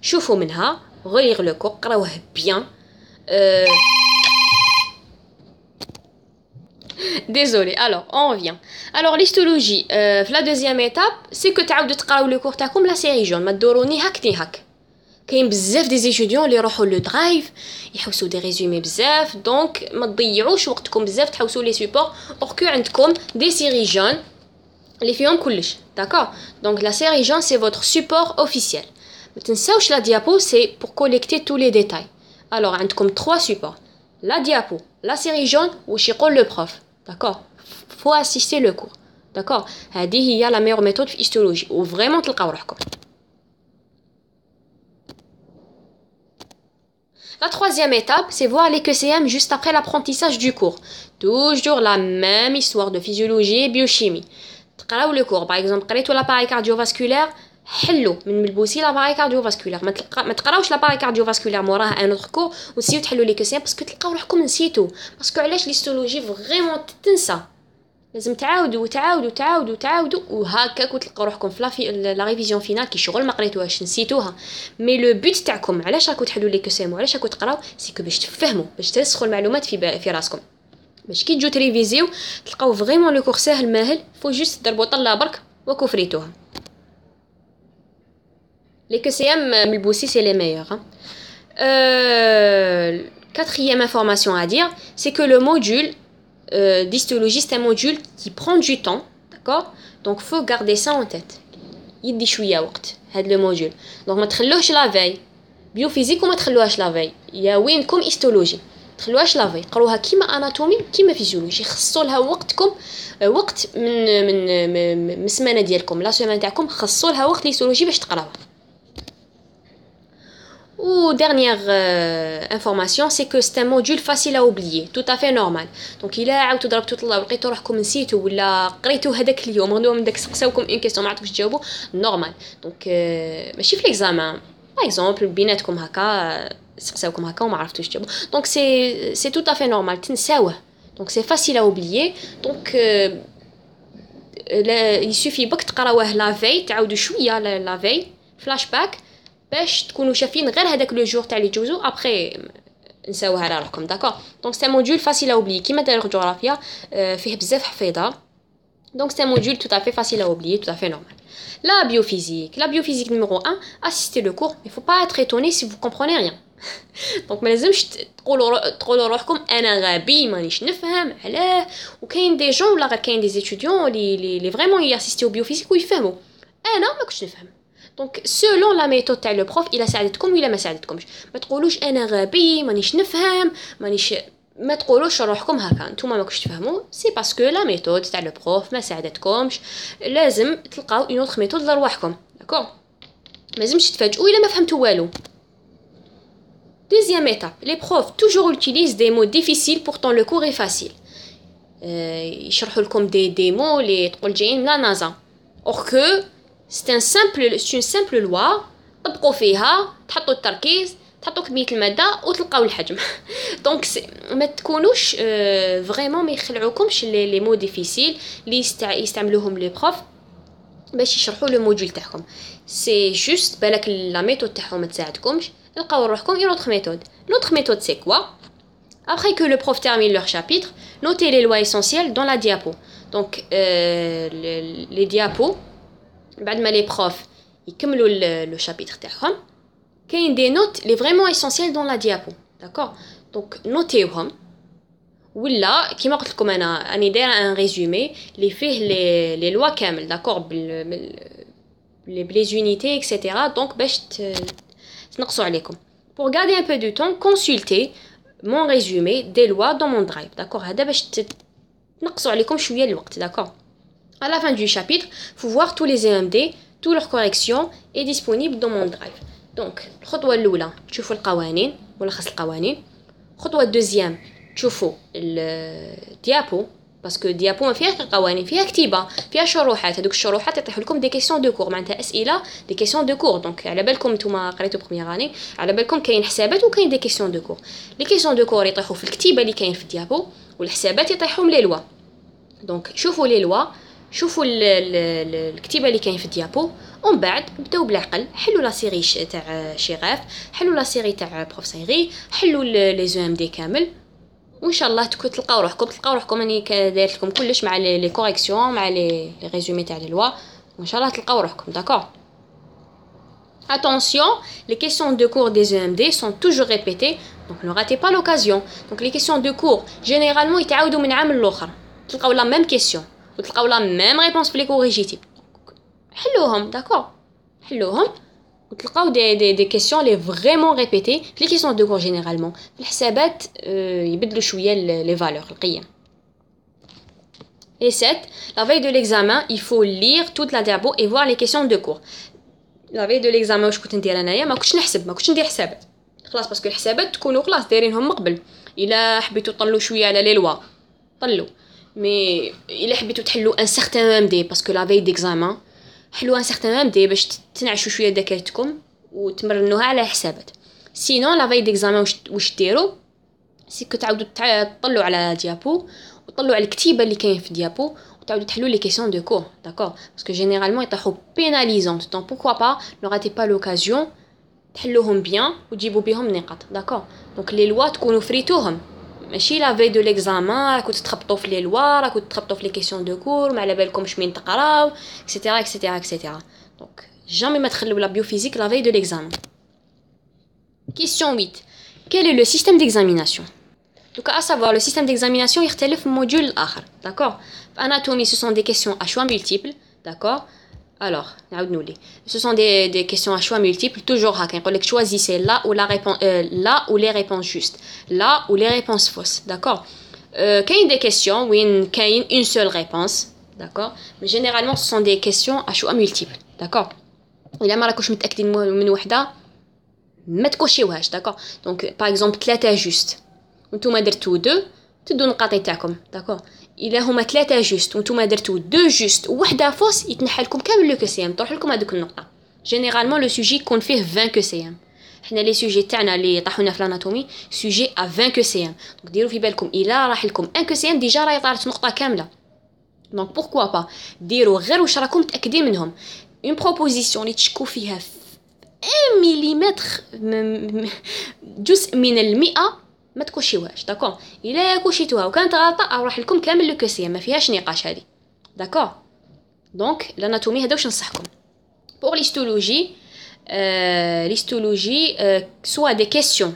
شوفوا منها relire le cours قراوه bien. Désolé. Alors, on revient. Alors l'histologie, la deuxième étape, c'est que تعاودوا تقراو le cours تاعكم la série jaune. ما تدوروا ني هاك. كاين بزاف دي زيتيديون اللي يروحوا لو درايف يحوسوا دي ريزومي بزاف. دونك ما تضيعوش وقتكم بزاف تحوسوا لي سيبور اوركو عندكم دي سيري جون اللي فيهم كلش. داكور. دونك لا سيري جون سي فوتر سيبور اوفيسيال. ما تنساوش لا ديابو سي بور كوليكتي تو لي ديتاي. الوغ عندكم 3 سيبور لا ديابو لا سيري جون واش يقول لو بروف. داكور. فو اسيستي لو كور. داكور. هذه هي لا ميور ميثود في هيستولوجي وفريمون تلقاو روحكم. La troisième étape, c'est voir les QCM juste après l'apprentissage du cours. Toujours la même histoire de physiologie et biochimie. تقراو le cours, par exemple, قريتوا l'appareil cardiovasculaire, حلو من ملبوسي l'appareil cardiovasculaire. ما تقراوش l'appareil cardiovasculaire موراه un autre cours وتسيو تحلوا les QCM باسكو تلقاو روحكم نسيتو. باسكو علاش l'histologie vraiment تنسى. لازم تعاودوا وهكاك وتلقاو روحكم في لا ريفيزيون فينال كي شغل ما قريتوهاش نسيتوها. مي لو بوت تاعكم علاش راكو تحلوا لي QCM وعلاش راكو تقراو سي باش تفهموا باش ترسخوا المعلومات في راسكم باش كي تجوا تريفيزيو تلقاو فريمون لو كور ساهل ماهل. فو جوست تضربوا طله برك وكفريتوها. لي QCM ملبوسي سي لي ميور. Quatrième information à dire, c'est que le module d'histologie, c'est un module qui prend du temps, d'accord. Donc, faut garder ça en tête. يدي شويه وقت هاد لو موديول دونك ما تخلوهش لافاي بيوفيزيك وما تخلوهاش لافاي يا وينكم هيستولوجي تخلوهاش لافاي قروها كيما اناتومي كيما فيزيولوجي خصوا لها وقتكم وقت من السمانه ديالكم لا سيمانه تاعكم خصوا لها وقت هيستولوجي باش تقراوها. Ou dernière information, c'est que c'est un module facile à oublier, tout à fait normal. Donc il a عاودتو ضربتو طلاب لقيتو روحكم نسيتو ولا قريتو هذاك اليوم غدوه من داك سقساوكم اون كيسيون ما عرفتوش تجاوبوا نورمال. دونك ماشي في ليكزامان باغ اكزومبل بيناتكم هكا سقساوكم هكا وما عرفتوش تجاوبوا دونك سي tout à fait normal تنساوه. دونك سي فاسيل à oublier. دونك يسوفي بك تقراوه لا في تعاودوا شويه لا في فلاش باك باش تكونوا شافين غير هذاك لو جور تاع لي جوزو ابري نساوها على روحكم داكور. دونك سي موديول فاسيل ا اوبلي كيما داير الجغرافيا فيه بزاف حفيظه دونك سي موديول tout à fait facile à oublier tout à fait normal. La biophysique numéro 1, assistez le cours, mais il faut pas être étonné si vous comprenez rien. دونك ما لازمش تقولوا روحكم انا غبي مانيش نفهم علاه وكاين دي جون ولا غير كاين دي ستوديون لي فريمون ياسيستيو بيوفيزيك ويفهموا انا ما كنتش نفهم. دونك سولون لا ميثود تاع لو بروف الا ساعدتكم ولا ما ساعدتكمش. ما تقولوش انا غبي مانيش نفهم مانيش ما تقولوش روحكم هكا نتوما ما كنتش تفهموا سي باسكو لا ميثود تاع لو بروف ما ساعدتكمش. لازم تلقاو اون اوتر ميثود لرواحكم داكور ما لازمش تفاجئوا الا ما فهمتوا والو. Deuxième étape, les profs toujours utilisent des mots difficiles pourtant le cours est facile. يشرحوا لكم des mots اللي تقول جايين من لا نازا. Or que c'est une simple loi طبقوا فيها تحطوا التركيز تحطوا كمية المادة وتلقاو الحجم. دونك ما تكونوش فريمون ما يخلعوكمش لي مو ديفيسيل اللي يستعملوهم لي بروف باش يشرحوا لو موديول تاعكم. سي جوست بالك لا ميثود تاعهم ما تساعدكمش لقاو روحكم une autre méthode. L'autre méthode c'est quoi? Après que le prof termine leur chapitre, notez les lois essentielles dans la diapo. Donc les diapos بعد ما les profs يكملوا le chapitre تاعهم كاين des notes les vraiment essentielles dans la diapo. D'accord? Donc notez-هم ولا كيما قلت لكم انا راني دايره ان ريزومي اللي فيه لي لوا كامل داكور بلي زونيتي اكسيتيرا دونك باش تنقصوا عليكم. Pour garder un peu de temps, consultez mon résumé des lois dans mon drive. D'accord? هذا باش تنقصوا عليكم شويه الوقت. D'accord? À la fin du chapitre, faut voir tous les EMD, toutes leurs corrections est disponible dans mon drive. Donc, الخطوه الاولى تشوفوا القوانين ملخص القوانين. الخطوه الدوزيام تشوفوا الديابو باسكو ديابو ما فيهاش قوانين فيها كتيبه فيها شروحات هذوك الشروحات يطيحوا لكم دي كيسيون دو كور معناتها اسئله دي كيسيون دو كور. دونك على بالكم نتوما قريتو بروميير اني على بالكم كاين حسابات وكاين دي كيسيون دو كور. لي كيسيون دو كور يطيحوا في الكتيبه اللي كاين في الديابو والحسابات يطيحوا لي لوا. دونك شوفوا لي لوا شوفوا الكتيبه اللي كاين في الديابو ومن بعد بداو بالعقل حلوا لا سيري تاع شيغاف حلوا لا سيري تاع بروف سيري حلوا لي زو ام دي كامل وان شاء الله تلقاو روحكم اني دايرت لكم كلش مع لي كوريكسيون مع لي ريزومي تاع لي لوا وان شاء الله تلقاو روحكم. داكور. Attention, les questions de cours des EMD sont toujours répétées, donc ne ratez pas l'occasion. Donc les questions de cours, généralement, يتعاودوا من عام للآخر. تلقاو la même question وتلقاو la même réponse في les cours régétés. حلوهم, d'accord. حلوهم وتلقاو des questions les vraiment répétées. Les questions de cours généralement. في الحسابات يبدلوا شوية les valeurs, القيم. Et 7, la veille de l'examen, il faut lire toute la diapo et voir les questions de cours. La veille de l'examen واش كنت ندير انايا ما كنتش نحسب ما كنتش ندير حسابات خلاص باسكو الحسابات تكونوا خلاص دايرينهم من قبل. الا حبيتوا تطلوا شويه على لي لوا طلوا مي الا حبيتوا تحلوا ان سيغتان ام دي باسكو لا veille d'examen حلوا ان سيغتان ام دي باش تنعشوا شويه ذاكرتكم وتمرنوها على حسابات. سينون لا veille d'examen واش ديروا سيكو تعاودوا تطلوا على ديابو وطلوا على الكتيبه اللي كاين في ديابو تعاودوا تحلوا les questions de cours, d'accord? Parce que généralement يطيحوا pénalisantes. Donc pourquoi pas ne ratez pas l'occasion تحلوهم bien وتجيبوا بهم نقاط, d'accord? Donc les lois تكونوا فريتوهم ماشي لا veille de l'examen راكو تتخبطوا في les lois راكو تتخبطوا في les questions de cours ما على بالكمش مين تقراو etc etc etc. Donc jamais ما تخلوا la biophysique la veille de l'examen. Question 8. Quel est le système d'examination? Donc à savoir le système d'examination يختلف من module آخر, d'accord? Anatomie ce sont des questions à choix multiples, d'accord? Alors, ce sont des questions à choix multiples, toujours choisissez là ou les réponses justes, là ou les réponses fausses, d'accord. Il y a des questions où il y a une seule réponse, d'accord, mais généralement ce sont des questions à choix multiples, d'accord. إلا ما راكوش متأكدين من وحدة ما تكوشيوهاش، d'accord. Donc par exemple 3 juste وانتوما درتو 2 تدو النقاط تاعكم، d'accord. الا هما 3 جوست وانتوما درتو 2 جوست ووحده فوس يتنحى لكم كامل لو كسيام، تروح لكم هذوك النقطه. جينيرالمون لو سوجي يكون فيه 20 كسيام. حنا لي سوجي تاعنا اللي طاحونا في الاناتومي سوجي ا 20 كسيام، دونك ديروا في بالكم الا راح لكم 1 كسيام ديجا راهي طارت نقطه كامله. دونك بوركوا با ديروا غير واش راكم متاكدين منهم. اون بروبوزيسيون اللي تشكوا فيها 1 مليمتر جزء من المئة ما تكوشيوهاش، داكور. الا كوشيتوها وكانت غلطه راح لكم كامل لو كسيام، ما فيهاش نقاش هذه، داكور. دونك الاناتومي هذا واش نصحكم. بور ليستولوجي soit des questions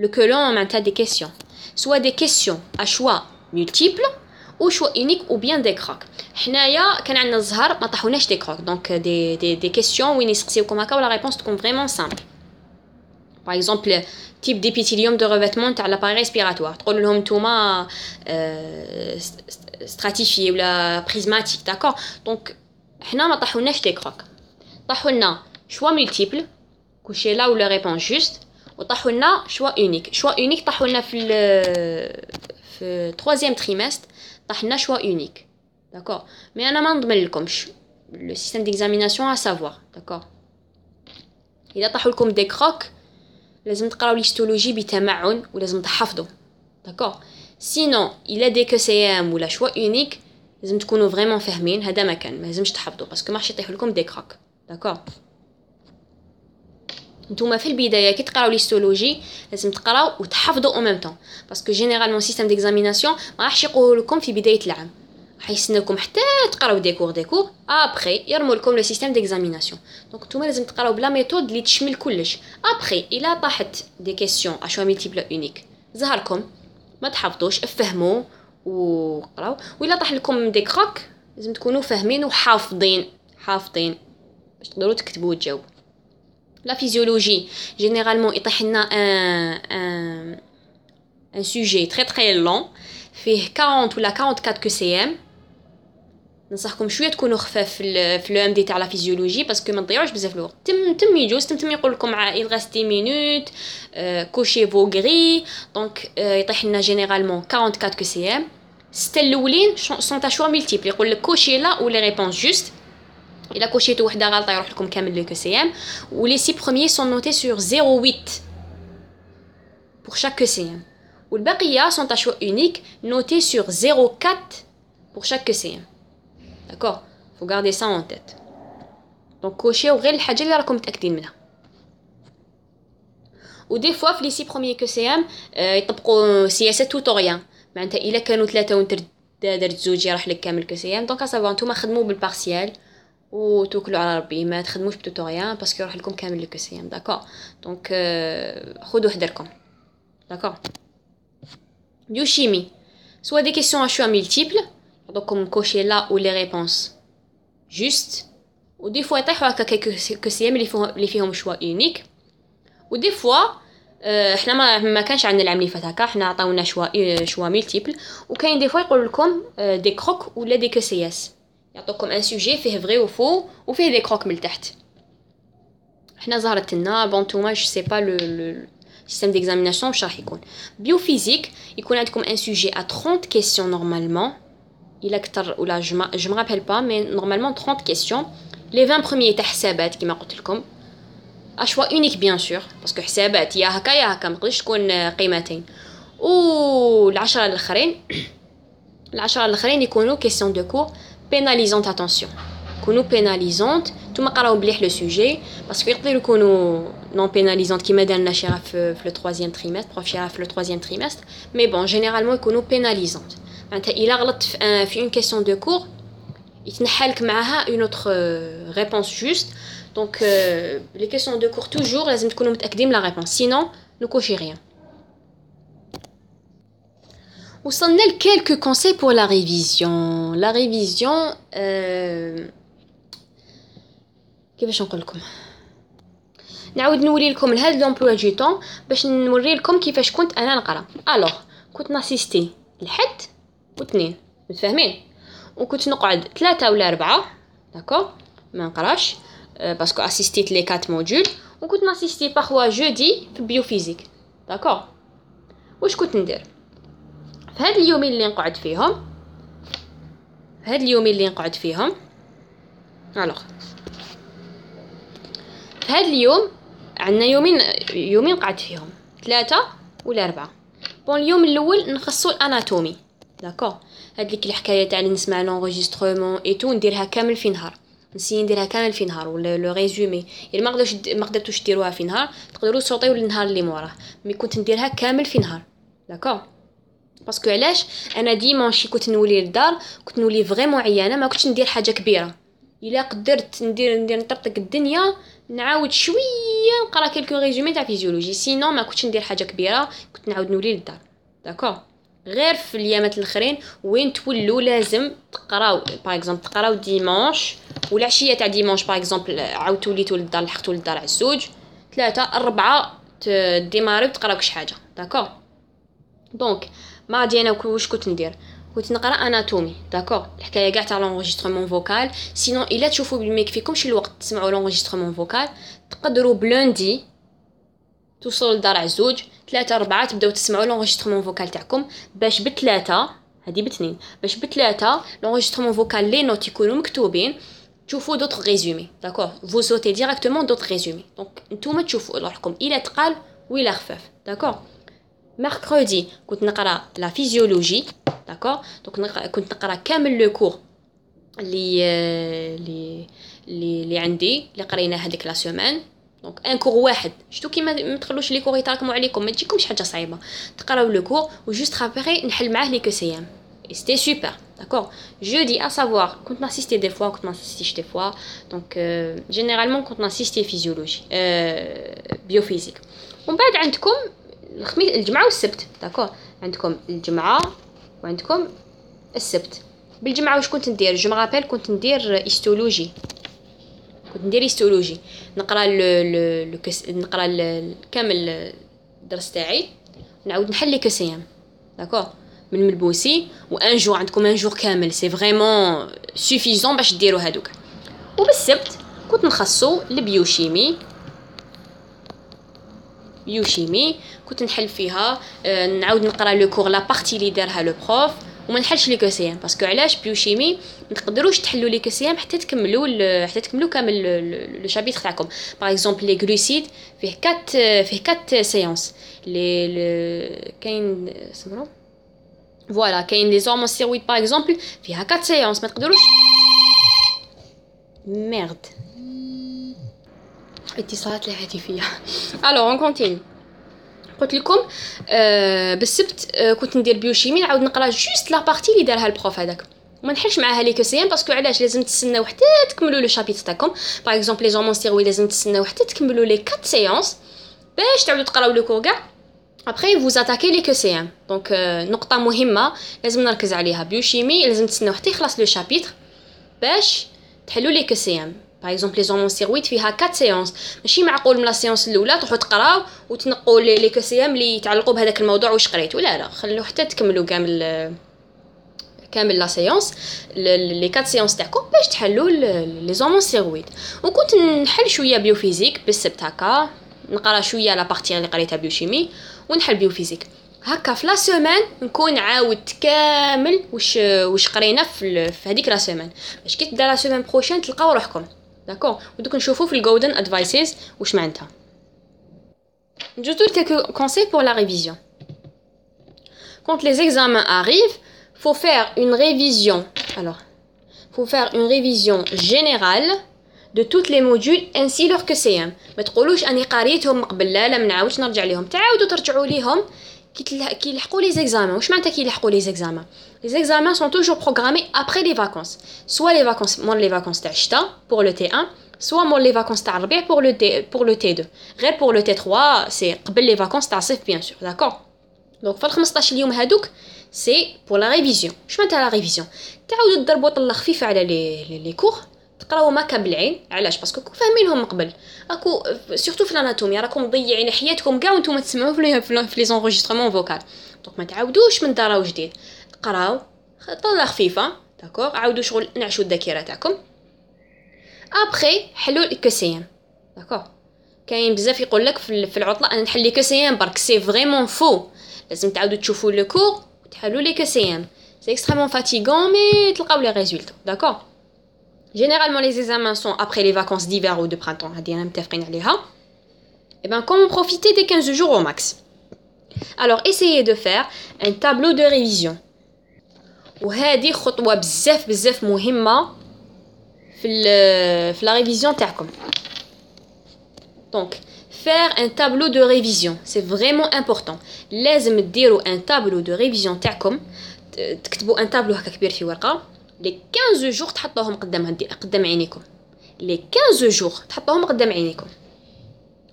le colon معناتها des questions soit des questions à choix multiples ou choix unique ou bien des crocs. حنايا كان عندنا الزهر ما طاحوناش des crocs، donc des questions وين يسقسيوكم هكا ولا réponse تكون vraiment simple. Par exemple, type d'épithélium de revêtement تاع l'appareil respiratoire. تقول لهم نتوما stratifié ولا prismatique، d'accord. Donc حنا ما طاحوناش دي كروك، طاحولنا choix multiple كلشي لا ولا réponse juste، وطاحولنا choix unique. choix unique طاحولنا في 3e trimestre طاحنا choix unique، d'accord. mais انا ما نضمن لكمش le système d'examination à savoir، d'accord. اذا طاحوا لكم دي كروك لازم تقراو ليستولوجي بتمعن ولازم تحفظوا، داكوغ. سينون الا دي كو سي ام ولا شوا اونيك لازم تكونوا فريمون فاهمين، هذا ما كان، ما لازمش تحفظوا باسكو ماحش يطيح لكم دي كراك، داكوغ. نتوما في البدايه كي تقراو ليستولوجي لازم تقراو وتحفظوا او ميم طون، باسكو جينيرالمون سيستيم ديكزاميناسيون ما راحش يقولوا لكم في بدايه العام، راح يستناوكم حتى تقراو دي كور ابري يرموا لكم لو سيستيم ديكزاميناسيون. دونك نتوما لازم تقراو بلا ميثود اللي تشمل كلش. ابري الا طاحت دي كيسيون ا شوا ملتيبل اونيك زهركم ما تحفظوش، افهموا وقراو، وإلا طاح لكم دي كراك لازم تكونوا فاهمين وحافظين باش تقدروا تكتبوا وتجاوبوا. لا فيزيولوجي جينيرالمون يطيح لنا ان سوجي تري لون فيه 40 ولا 44 كو سي ام. ننصحكم شويه تكونوا خفاف في لو ام دي تاع لا فيزيولوجي باسكو ما تضيعوش بزاف الوقت. تم يجوز تم يقول لكم il reste 10 minutes كوشي فو غري، دونك يطيح لنا جينيرالمون 44 كو سي ام. ستة الاولين سون تاع شوا ملتيبل، يقول لك كوشي لا ولا ريبونس جوست، الا كوشيتو وحده غلطه يروح لكم كامل لو كو سي ام. ولي 6 بروميير سون نوتي سور 0.8 pour chaque QCM. والبقيه سون تاع شوا اونيك نوتي سور 0.4 pour chaque QCM. D'accord, faut garder ça en tête. Donc كوشيو غير الحاجه اللي راكم متاكدين منها. ودي فوا في لي 6 بروميير كو سي ام يطبقوا سياسات توتوريان، معناتها الا كانوا 3 وانت درت 2 يروح لك كامل كو سي ام. دونك صافا نتوما خدموا بالبارسيال وتوكلوا على ربي، ما تخدموش بتوتوريان باسكو يروح لكم كامل كو سي ام، داكور. دونك خذوا حذركم، داكور. بيوشيمي soit des questions à choix multiples donc comme cocher là ou les réponses juste، ou des fois يطيحوا هكا quelques سيام اللي فيهم choix unique، و des fois احنا ما كانش عندنا العام اللي فات هكا، احنا عطاونا choix multiples، وكاين des fois يقول لكم des crocs ولا des QCS، يعطوكم ان سوجي فيه فري وفو وفيه دي كروك من تحت. احنا ظهرت لنا بون توما جو سي با لو سيستيم ديكزاميناسيون واش راح يكون. بيوفيزيك يكون عندكم ان سوجي ا 30 كيسيون نورمالمون، الا اكثر ولا جو ما رابيل با مي نورمالمون 30 كيسيون. لي 20 بروميير تاع حسابات كيما قلت لكم اشوا اونيك بيان سور باسكو حسابات يا هكا يا هكا، ما تقدرش تكون قيمتين. و العشرة الاخرين يكونوا كيسيون دو كور pénalisante. attention يكونوا pénalisante. نتوما قراو مليح لو سوجي باسكو يقدروا يكونوا نون pénalisante كيما دارنا شي في لو 3e trimestre، بروف شي في لو 3e trimestre، مي بون جينيرالمون يكونوا pénalisante. معناتها الا غلطت في اون كيسيون دو كور يتنحى لك معاها اون اوتر ريبونس جوست. دونك لي كيسيون دو كور توجور لازم تكونوا متاكدين من لا ريبونس، سينون نو كوشي ريان. وصلنا لكالكو كونساي بور لا ريفيزيون. لا ريفيزيون كيفاش نقول لكم نعاود نوري لكم لهذا لومبلوا دو طون باش نوري لكم كيفاش كنت انا نقرا. الوغ كنت ناسيستي لحد واثنين متفاهمين، وكنت نقعد 3 ولا 4 داكور ما نقراش باسكو اسيستيت لي 4 موديول، وكنت ناسيستي بارفوا جودي في بيوفيزيك داكور. واش كنت ندير في هاد اليومين اللي نقعد فيهم، الوغ في هاد اليوم عندنا يومين قعدت فيهم 3 ولا 4. بون اليوم الاول نخصو الاناتومي داكور، هاديك الحكايه تاع نسمع لونغيسترومون اي تو نديرها كامل في نهار، نسيي نديرها كامل في نهار، ولا لو ريزومي يعني ما قدرتوش ديروها في نهار تقدروا تصوتيو للنهار اللي موراه، مي كنت نديرها كامل في نهار داكور. باسكو علاش انا ديمونشي كنت نولي للدار كنت نولي فريمون عيانه، ما كنتش ندير حاجه كبيره. الا قدرت ندير نطرطق الدنيا نعاود شويه نقرا كلكو ريزومي تاع فيزيولوجي، سينو ما كنتش ندير حاجه كبيره، كنت نعاود نولي للدار داكور. غير في الايامات الاخرين وين تولوا لازم تقراو باغ اكزومبل تقراو ديمونش ولا عشيه تاع ديمونش باغ اكزومبل عاود وليتوا للدار لحقتوا للدار على 2 3 4 ديماري تقراو كش حاجه داكور. دونك ما دي انا واش كنت ندير، كنت نقرا اناتومي داكور، الحكايه كاع تاع لونغيسترومون فوكال. سينو الا تشوفوا بلي ما يكفيكمش الوقت تسمعوا لونغيسترومون فوكال تقدروا بلوندي توصلوا للدار على 2 3 4 تبداو تسمعوا لونغيسترومون فوكال تاعكم، باش بثلاثه هذه باثنين باش بثلاثه لونغيسترومون فوكال لي نوت يكونوا مكتوبين تشوفوا دوطخ ريزومي داكور، فو سوتي ديريكتومون دوطخ ريزومي. دونك نتوما تشوفوا روحكم الا تقال ولا خفاف داكور. mercredi كنت نقرا لا فيزيولوجي داكور، دونك كنت نقرا كامل لو كور اللي عندي اللي قريناه هذيك لا سيمين. دونك ان كور واحد شتو كيما ما تخلوش لي كور يتراكموا عليكم، ما تجيكمش حاجه صعيبه، تقراو لو كور وجوست ابري نحل معاه لي كوسيام et c'était super d'accord. Jeudi à savoir كنت ناسيستي دي فوا كنت ناسيستيش دي فوا، دونك جينيرالمون كنت ناسيستي فيزيولوجي بيوفيزيك. ومن بعد عندكم الخميس الجمعه والسبت داكور، عندكم الجمعه وعندكم السبت. بالجمعه واش كنت ندير؟ جو مابيل كنت ندير هيستولوجي، نقرا نقرا كامل الدرس تاعي نعاود نحل لي كوسيام داكور من ملبوسي. وان جور عندكم ان جور كامل سي فريمون سوفيزون باش ديروا هادوك. وبالسبت كنت نخصو البيوشيمي كنت نحل فيها نعاود نقرا لو كور لا بارتي اللي دارها لو بروف وما نحلش لي كوسيام. باسكو علاش بيوشيمي ما تقدروش تحلوا لي كوسيام حتى تكملوا كامل لو شابيتر تاعكم. باغ اكزومبل لي غلوسيد فيه 4 سيونس لي كاين سمرو فوالا كاين لي زورمون ستيرويد باغ اكزومبل فيها 4 سيونس ما تقدروش ميرد اتصالات الهاتفيه. الو اون كونتيني. قلت لكم بالسبت كنت ندير بيوشيمي نعاود نقرا جوست لا بارتي اللي دارها البروف هذاك وما نحلش معاها لي كوسيام. باسكو علاش لازم تستناو حتى تكملوا لو شابيتر تاعكم. باغ اكزومبل لي زورمون ستيرويد لازم تستناو حتى تكملوا لي 4 سيونس باش تعاودوا تقراو لو كور كاع ابري فوز اتاكي لي كوسيام. دونك نقطه مهمه لازم نركز عليها، بيوشيمي لازم تستناو حتى يخلص لو شابيتر باش تحلوا لي كوسيام. باغ اكزومبل لي زورمون ستيرويد فيها 4 سيونس، ماشي معقول من لا سيونس الاولى تروحوا تقراو وتنقوا لي كوسيام اللي يتعلقوا بهذاك الموضوع واش قريتوا. لا خلوا حتى تكملوا كامل لا سيونس لي 4 سيونس تاعكم باش تحلوا لي زورمون ستيرويد. وكنت نحل شويه بيوفيزيك بالسبت هكا نقرا شويه لا بارتي اللي قريتها بيوشيمي ونحل بيوفيزيك هكا. في لا سيمين نكون عاودت كامل واش قرينا في هذيك لا سيمين باش كي تبدا لا سيمين بروشين تلقاو روحكم داكور. ودوك نشوفوا في الجولدن ادفايسز واش معناتها. Je donne quelques conseils pour la révision. Quand les examens arrivent, faut faire une révision. Alors, faut faire une révision générale de toutes les modules ainsi leur QCM. ما تقولوش اني قريتهم قبل، لا ما نعاودش نرجع لهم، تعاودوا ترجعوا ليهم كي يلحقوا لي زيكزامان. واش معناتها كي يلحقوا لي زيكزامان؟ لي زيكزامان sont toujours programmés après les vacances. soit les vacances مور لي vacances تاع الشتاء pour le T1 soit مور لي vacances تاع الربيع pour le T2. غير pour le T3 سي قبل لي vacances تاع الصيف بيان سور داكور. دونك في 15 يوم هذوك سي pour la révision. واش معناتها لا ريفيزيون؟ تعاودوا تضربوا طله خفيفه على لي كور تقراو ماكا بالعين. علاش؟ باسكو فاهمينهم من قبل. اكو سورتو في الاناتومي راكم مضيعين حياتكم كاع وانتم تسمعوا في لي زونغيسترمون فوكال. دونك ما تعاودوش من دار وجديد، قراو طلة خفيفه داكوغ، عاودوا شغل نعشوا الذاكره تاعكم. ابخي حلوا الكسيام داكوغ. كاين بزاف يقول لك في العطله انا نحل لي كسيام برك، سي فريمون فو. لازم تعاودوا تشوفوا لو كور وتحلوا لي كسيام. سي اكستريمون فاتيغون مي تلقاو لي ريزولطا داكوغ. Généralement, les examens sont après les vacances d'hiver ou de printemps. Et bien, comment profiter des 15 jours au max? Alors, essayez de faire un tableau de révision. وهذه خطوة بزاف مهمة في la révision تاعكم. Donc, faire un tableau de révision, c'est vraiment important. لازم تديروا un tableau de révision تاعكم. تكتبوا un tableau هكا كبير في ورقة. لي 15 جور تحطوهم قدام عينيكم. لي 15 جور تحطوهم قدام عينيكم.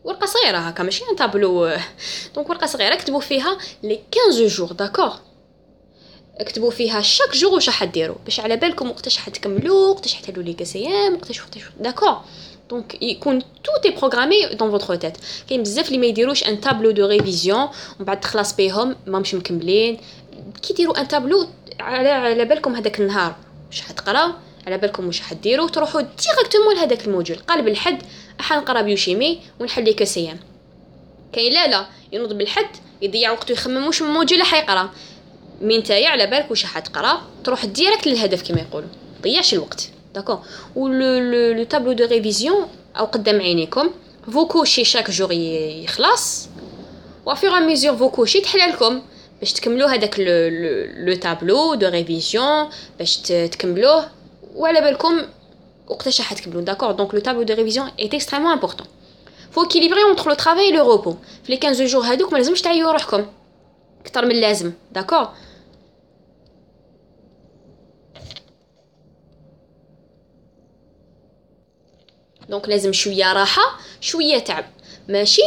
ورقه صغيره هكا ماشي ان تابلو. دونك ورقه صغيره كتبوا فيها لي 15 جور داكور. اكتبوا فيها شاك جور واش راح ديروا باش على بالكم وقتاش حتكملوا، وقتاش حتحلوا لي كاسيام، وقتاش داكور. دونك يكون توت اي بروغرامي دون فوتر تيت. كاين بزاف اللي ما يديروش ان تابلو دو ريفيزيون ومن بعد تخلص بيهم ماهمش مكملين. كي ديروا ان تابلو على بالكم هذاك النهار واش حتقراو، على بالكم واش حديروا، تروحوا ديريكتومون لهداك الموجول. قالب الحد حنقرا بيوشيمي ونحل لي كاسيام. كاين لا ينوض بالحد يضيع وقته يخمم واش من موجول حيقرا. من نتايا على بالك واش حتقرا تروح ديريكت للهدف كما يقولوا، ضيعش الوقت داكور. و لو تابلو دو ريفيزيون او قدام عينيكم فو كوشي شاك جور يخلص، وافيغ ميزور فو كوشي تحلالكم باش تكملوا هذاك لو تابلو دو ريفيزيون باش تكملوه وعلى بالكم وقتاش حتكملوا داكور. دونك لو تابلو دو ريفيزيون اي اكستريمون امبورطون. فو اكيليبري اونتر لو ترافاي لو روبو. في لي 15 جور هذوك ما لازمش تعيوا روحكم اكثر من اللازم داكور. دونك لازم شويه راحه شويه تعب، ماشي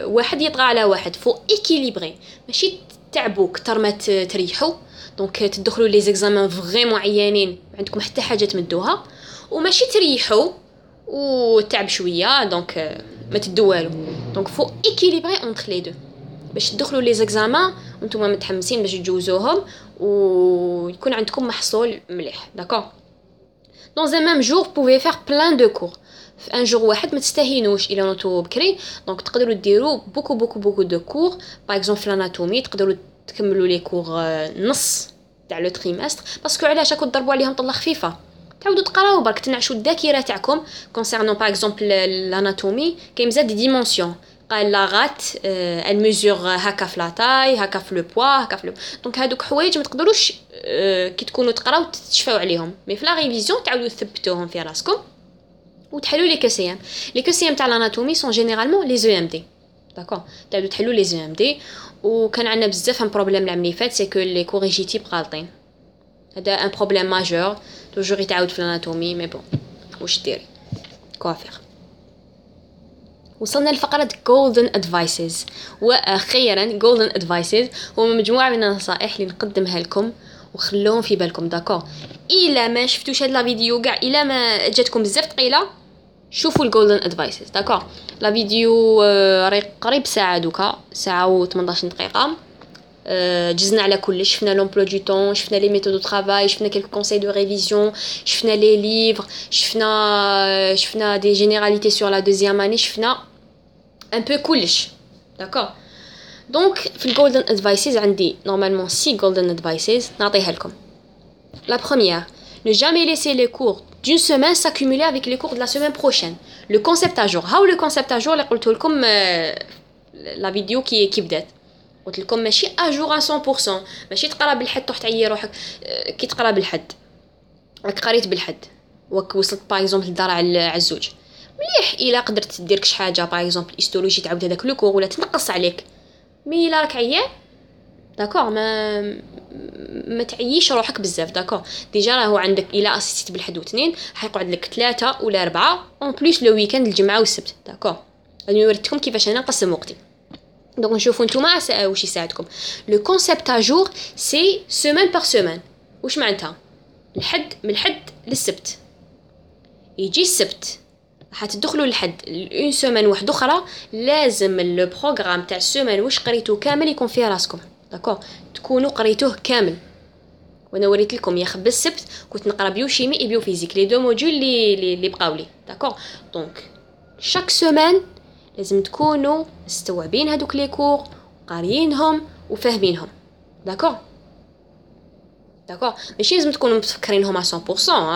واحد يطغى على واحد. فو اكيليبري، ماشي تعبوا كتر ما تريحوا. دونك تدخلوا لي زيكزامان فريمون عيانين عندكم حتى حاجه تمدوها، وماشي تريحوا وتعب شويه دونك ما تدوالو. دونك فو اكيليبري اونتر لي دو باش تدخلوا لي زيكزامان وانتم متحمسين باش تجوزوهم ويكون عندكم محصول مليح داكور. Dans un même jour, vous pouvez faire plein de cours. في ان جور واحد ما تستهينوش الا نوتو بكري. دونك تقدروا ديروا بوكو دو كور. باغ اكزومبل في الاناتومي تقدروا تكملوا لي كور نص تاع لو تريمستر. باسكو علاش راكم تضربوا عليهم طله خفيفه، تعاودوا تقراو برك تنعشوا الذاكره تاعكم. كونسيرنون باغ اكزومبل الاناتومي كاين بزاف دي ديمونسيون. قال لا غات الميزور هكا في لا تاي، هكا في لو بوا، هكا في لو. دونك هادوك حوايج ما تقدروش كي تكونوا تقراو تشفاو عليهم. مي في لا ريفيزيون تعاودوا تثبتوهم في راسكم وتحلوا لي كاسيام. لي كاسيام تاع الاناتومي سون جينيرالمون لي زو ام دي داكور. تعاودوا تحلوا لي زو ام دي. وكان عندنا بزاف ان بروبليم العام اللي فات، سي كو لي كوريجيتيب غالطين. هذا ان بروبليم ماجور توجور يتعاود في الاناتومي. مي بون واش ديري كوافير. وصلنا لفقرة Golden Advices. وأخيرا Golden Advices هو مجموعة من النصائح اللي نقدمها لكم وخلوهم في بالكم داكور. إلا ما شفتوش هاد لا فيديو كاع، إلا ما جاتكم بزاف ثقيلة، شوفوا الجولدن ادفايسز داكور. لا فيديو قريب ساعة دوكا، ساعة و18 دقيقة. جزنا على كل، شفنا لومبلو دو طون، شفنا لي ميثود دو طرافاي، شفنا كيلكو كونساي دو ريفيزيون، شفنا لي ليفر، شفنا دي جينيراليتي سور لا دوزيام اني، شفنا ان بو كلش داكور. دونك في الجولدن ادفايسز عندي نورمالمون 6 جولدن ادفايسز نعطيها لكم. La première, ne jamais laisser les cours d'une semaine s'accumuler avec les cours de la semaine prochaine. Le concept à jour. هاو le concept à jour اللي قلت لكم la vidéo qui بدات. قلت لكم ماشي à jour à 100%. ماشي تقرا بالحد تروح تعيي روحك. كي تقرا بالحد راك قريت بالحد وصلت باغ اكزومبل للدار على الزوج مليح. الا قدرت دير كش حاجه باغ اكزومبل هيستولوجي تعاود هذاك لو كور ولا تنقص عليك. مي الا راك عيان داكور ما تعييش روحك بزاف داكور. ديجا راهو عندك الا اسيستيت بالحد واثنين حيقعد لك 3 ولا 4 اون بليس لو ويكاند الجمعه والسبت داكور. غادي نوريكم كيفاش انا نقسم وقتي. دونك نشوفوا نتوما واش يساعدكم. لو كونسيبت ا جور سي سيمين بار سيمين. واش معناتها؟ من الحد للسبت يجي السبت راح تدخلوا لحد اون سيمين واحده اخرى لازم لو بروغرام تاع السيمين واش قريتو كامل يكون فيه راسكم داكور تكونوا قريتوه كامل. وانا وريت لكم يا خب السبت كنت نقرا بيوشيمي اي بيوفيزيك لي دو موديول اللي بقاو لي داكور. دونك شاك سيمين لازم تكونوا مستوعبين هذوك لي كور قاريينهم وفاهمينهم داكور. داكور ماشي لازم تكونوا متفكرينهم 100%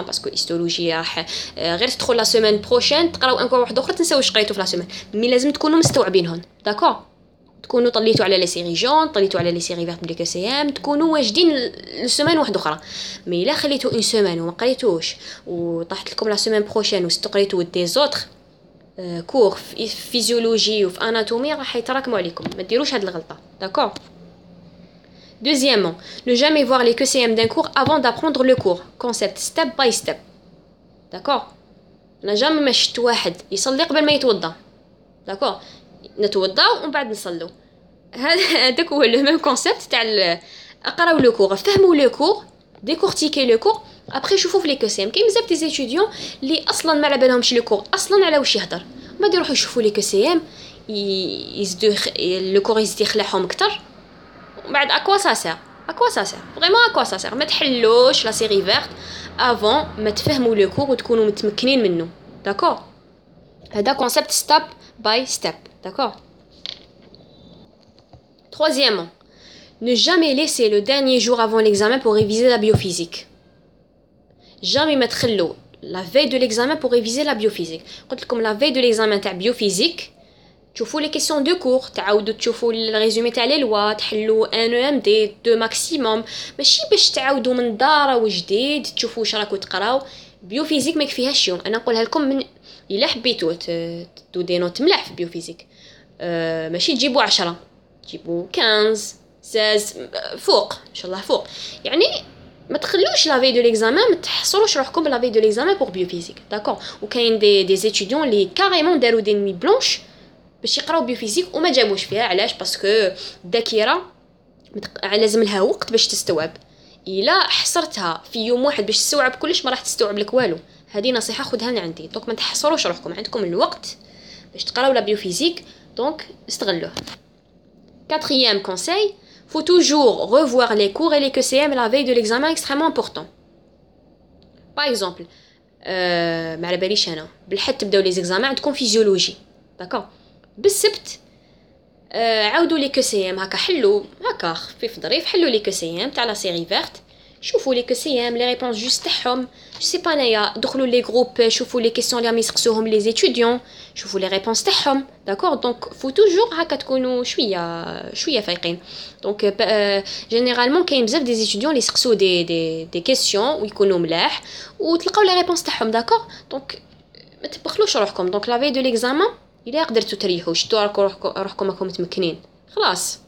باسكو هيستولوجي راح غير تدخل لا سيمين بروشين تقراو انكور واحده اخرى تنساو واش قريتو في لا سيمين. مي لازم تكونوا مستوعبينهم داكور. تكونوا طليتوا على لي سيري جون طليتوا على لي سيري فيرت بلي كو سي ام تكونوا واجدين السيمين واحده اخرى. مي الا خليتو اون سيمين وما قريتوش وطاحت لكم لا سيمين بروشين وستقريتو دي زوتر كور في فيزيولوجي وفي اناتومي راح يتراكموا عليكم. ما ديروش هاد الغلطه داكور. Deuxièmement, ne jamais voir les QCM d'un cours avant d'apprendre le cours. Concept step by step. D'accord? أنا جامي ما شفت واحد يصلي قبل ما يتوضا. D'accord? نتوضاو ومن بعد نصلو. هذاك هو لو ميم كونسيبت تاع اقراو لو كور فهموا لو كور ديكورتيكي لو كور ابري شوفوا في لي QCM. كاين بزاف دي ستوديون اللي اصلا ما على بالهمش لو كور اصلا على واش يهضر ما يروحوا يشوفوا لي QCM يزدو لو كور يزيد يخلعهم اكثر. بعد اكوا سا سير فريمون اكوا سا سير. ما تحلوش لا سيري فيرت افون ما تفهموا لو كور وتكونوا متمكنين منه داكور. هذا كونسيبت ستيب باي ستيب داكور. Troisièmement, ne jamais laisser le dernier jour avant l'examen pour réviser la biophysique. Jamais ما تخلو la veille de l'examen pour réviser la biophysique. قلت لكم la veille de l'examen تاع biophysique تشوفوا لي كيسيون دو كور تعاودوا تشوفوا الريزومي تاع لي لوا تحلوا ان ام دي دو ماكسيموم ماشي باش تعاودوا من دار وجديد تشوفوا واش راكم تقراو. بيوفيزيك ما يكفيهاش يوم. انا نقولها لكم من الا حبيتوا تدو دي نوت ملاح في بيوفيزيك ماشي تجيبوا 10 تجيبوا 15 16 فوق ان شاء الله فوق. يعني ما تخلوش لا في دو ليكزامان ما تحصروش روحكم لا في دو ليكزامان بور بيوفيزيك داكور. وكاين دي زيتيديون لي كاريمون داروا دي نوي بلونش باش يقراو بيوفيزيك وما جابوش فيها. علاش؟ باسكو الذاكره لازم لها وقت باش تستوعب. الا حصرتها في يوم واحد باش تستوعب كلش ما راح تستوعب لك والو. هذه نصيحه خذها من عندي. دونك ما تحصروش روحكم عندكم الوقت باش تقراو لا بيوفيزيك دونك استغلوه. Quatrième conseil, faut toujours revoir les cours et les QCM la veille de l'examen extrêmement important. Par exemple, ما على باليش انا بالحد تبداو لي زيكزامان عندكم فيزيولوجي داكور بالسبت عاودوا لي QCM هكا حلوا هكا خفيف ظريف حلوا لي QCM تاع لا سيري فيرت شوفوا لي QCM لي ريبونس جوست تاعهم جو سي با نايا دخلوا لي جروب شوفوا لي كيسيون اللي راهم يسقسوهم لي زيتيديون شوفوا لي ريبونس تاعهم داكور. دونك فو توجور هكا تكونوا شويه فايقين. دونك جينيرالمون كاين بزاف دي زيتيديون اللي يسقسوا دي كيسيون ويكونوا ملاح وتلقاو لي ريبونس تاعهم داكور. دونك ما تبخلوش روحكم. دونك لا في دو ليكزامان الا قدرتوا تريحوا شتوا روحكم راكم متمكنين خلاص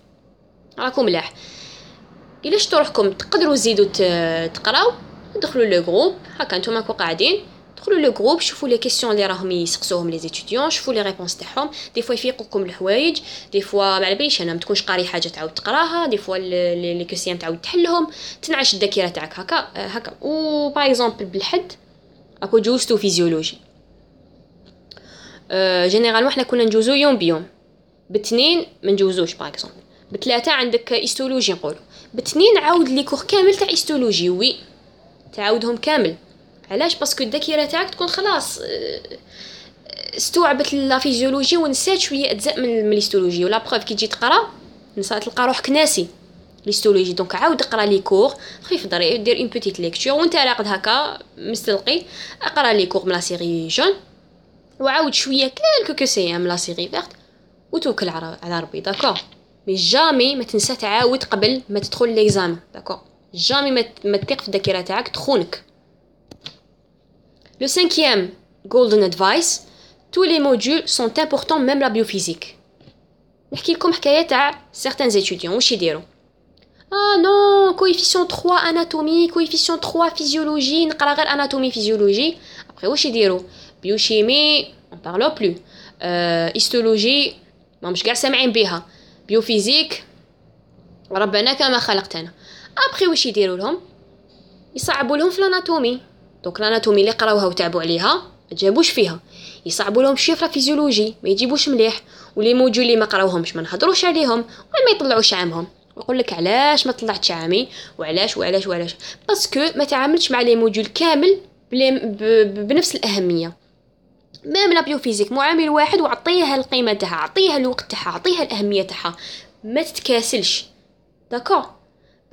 راكم ملاح. الا شتوا روحكم تقدروا تزيدوا تقراو دخلوا لو جروب هكا نتوما كو قاعدين دخلوا لو جروب شوفوا لي كيسيون اللي راهم يسقسوهم لي زيتيديون شوفوا لي ريبونس تاعهم. دي فوا يفيقوكم الحوايج دي فوا ما على باليش انا ما تكونش قاري حاجه تعاود تقراها دي فوا لي كيسيون تعاود تحلهم تنعش الذاكره تاعك هكا و باغ اكزومبل بالحد اكو جوستو فيزيولوجي جينيرالمون حنا كنا نجوزو يوم بيوم. باثنين ما نجوزوش باغ اكزومبل. بثلاثه عندك هيستولوجي نقولوا باثنين عاود لي كور كامل تاع هيستولوجي وي تعاودهم كامل. علاش؟ باسكو الذاكره تاعك تكون خلاص استوعبت لا فيزيولوجي ونسات شويه اجزاء من الهيستولوجي. ولا بروف كي تجي تقرا تلقى روحك ناسي الهيستولوجي. دونك عاود اقرا لي كور خفيف ظريف دير اون بوتيت ليكتور وانت راقد هكا مستلقي اقرا لي كور من لا سيري جون وعاود شويه كالكو كوسي ام لا سيري فيرت وتوكل على ربي داكور. مي جامي ما تنسى تعاود قبل ما تدخل ليكزام داكور. جامي ما تثق في الذاكره تاعك تخونك. Le cinquième golden advice, tous les modules sont importants même la biophysique. نحكي لكم حكايه تاع certains étudiants واش يديروا. non coefficient 3 anatomie coefficient 3 physiologie نقرا غير anatomie physiologie. après واش يديروا biochimie on parle plus histologie ما مش كاع سامعين بها بيوفيزيك ربنا كما خلقتنا. ابري واش يديروا لهم يصعبوا لهم في الاناتومي. دونك الاناتومي اللي قراوها وتعبوا عليها تجابوش فيها يصعبوا لهم شويه في الفيزيولوجي ما يجيبوش مليح ولي موديول اللي ما قراوهمش ما نهضروش عليهم وما يطلعوش عامهم ويقول لك علاش ما طلعتش عامي وعلاش باسكو ما تعاملش مع لي موديول كامل بنفس الاهميه ميم لا بيوفيزيك معامل واحد وعطيها القيمه تاعها عطيها الوقت تاعها عطيها الاهميه تاعها ما تتكاسلش داكو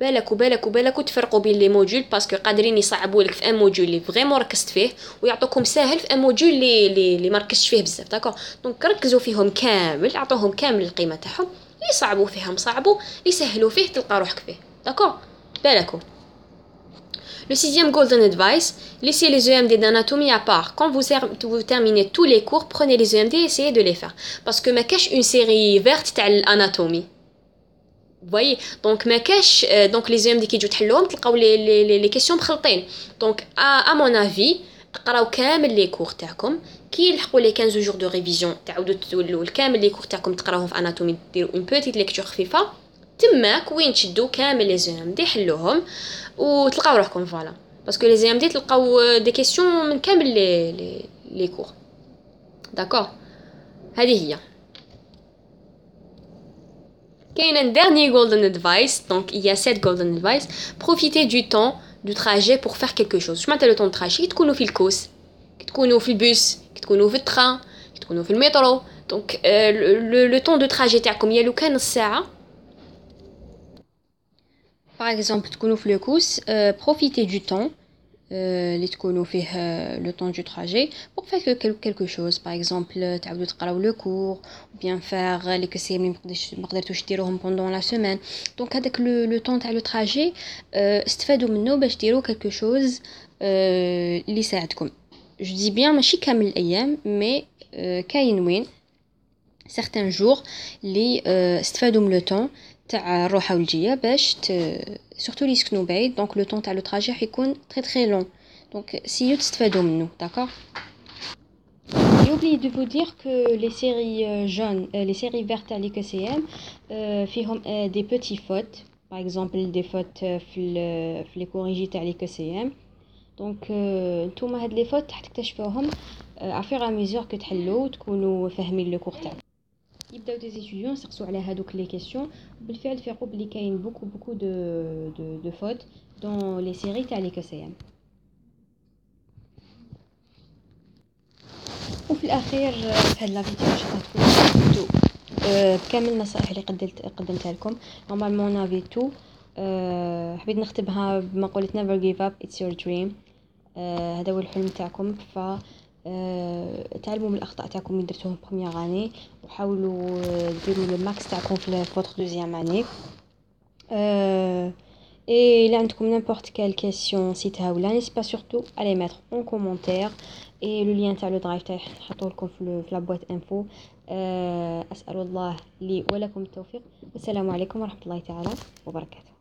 بالك وتفرقوا بين لي موديول باسكو قادرين يصعبوا لك في ان موديول اللي فريمون ركزت فيه ويعطوكم ساهل في ان موديول اللي ما ركزتش فيه بزاف داكو دونك ركزوا فيهم كامل اعطوهم كامل القيمه تاعهم اللي صعبوا فيهم صعبوا اللي سهلوا فيه تلقى روحك فيه داكو بالكم. Le sixième golden advice, laissez les EMD d'anatomie à part. Quand vous terminez tous les cours, prenez les EMD et essayez de les faire. Parce que ma cache une série verte تاع l'anatomie. Vous voyez, donc ما كاش donc les EMD كي تجوا تحلوهم تلقاو les questions مخلطين. Donc à mon avis تقراو كامل لي كور تاعكم كي يلحقوا لي 15 جور دو ريفيزيون تعاودوا تولوا كامل لي كور تاعكم تقراوهم في اناتومي ديروا اون بوتيت ليكتور خفيفه تماك وين تشدوا كامل لي زيام دي حلوهم وتلقاو روحكم فوالا باسكو لي زيام دي تلقاو دي كيسيون من كامل لي كور داكور. هذه هي كاين un dernier golden advice donc il y a 7 golden advice. Profitez du temps du trajet pour faire quelque chose. Je m'appelle le temps de trajet كي تكونوا في الكوس كي تكونوا في البوس كي تكونوا في التران كي تكونوا في المترو دونك لو طون دو تراجي تاعكم يا لو كان نص ساعه باغ اكزومبل تكونوا في الكوس بروفيتي دو طون اللي تكونوا فيه لو طون دو تراجي pour faire quelque chose باغ اكزومبل تعاودوا تقراو لو كور بيان فار لي كسي اللي ما قدرتوش ديروهم بوندون لا سيمين دونك هذاك لو طون تاع لو تراجي استفادوا منه باش ديروا quelque chose اللي يساعدكم. جو دي بيان ماشي كامل الايام مي كاين وين certains jours اللي استفادوا من لو طون تاع الروحه والجيه باش surtout اللي يسكنوا بعيد دونك لو طون تاع لو تراجي حيكون très لون دونك سيو تستفادوا منه داكور. J'ai oublié de vous dire que les séries jaunes, les séries vertes à l'ICCM, فيهم des petits fautes, par exemple des fautes في les corrigés à l'ICCM. Donc نتوما هاد لي فوت حتكتشفوهم à fur et à mesure que تحلوا تكونوا فاهمين لو كور تاعكم. يبداو دي étudiants يسقسوا على هادوك لي كيسيون بالفعل فيقوا بلي كاين beaucoup de fautes dans les séries تاع l'ICCM. وفي الاخير في هذا الفيديو شفتو بكامل النصائح اللي قدمتها لكم نورمالمون نافي تو حبيت نختمها بمقولة never give up it's your dream. هذا هو الحلم تاعكم ف تعلموا من الاخطاء تاعكم اللي درتوهم بروميير اني وحاولوا ديروا لو ماكس تاعكم في فوتر دوزيام اني. Et là, n'importe quelle question, si tu as ou là, n'hésite pas surtout à les mettre en commentaire. Et le lien vers le drive, في la boîte info. أسأل الله لي ولكم التوفيق. والسلام عليكم ورحمة الله تعالى وبركاته.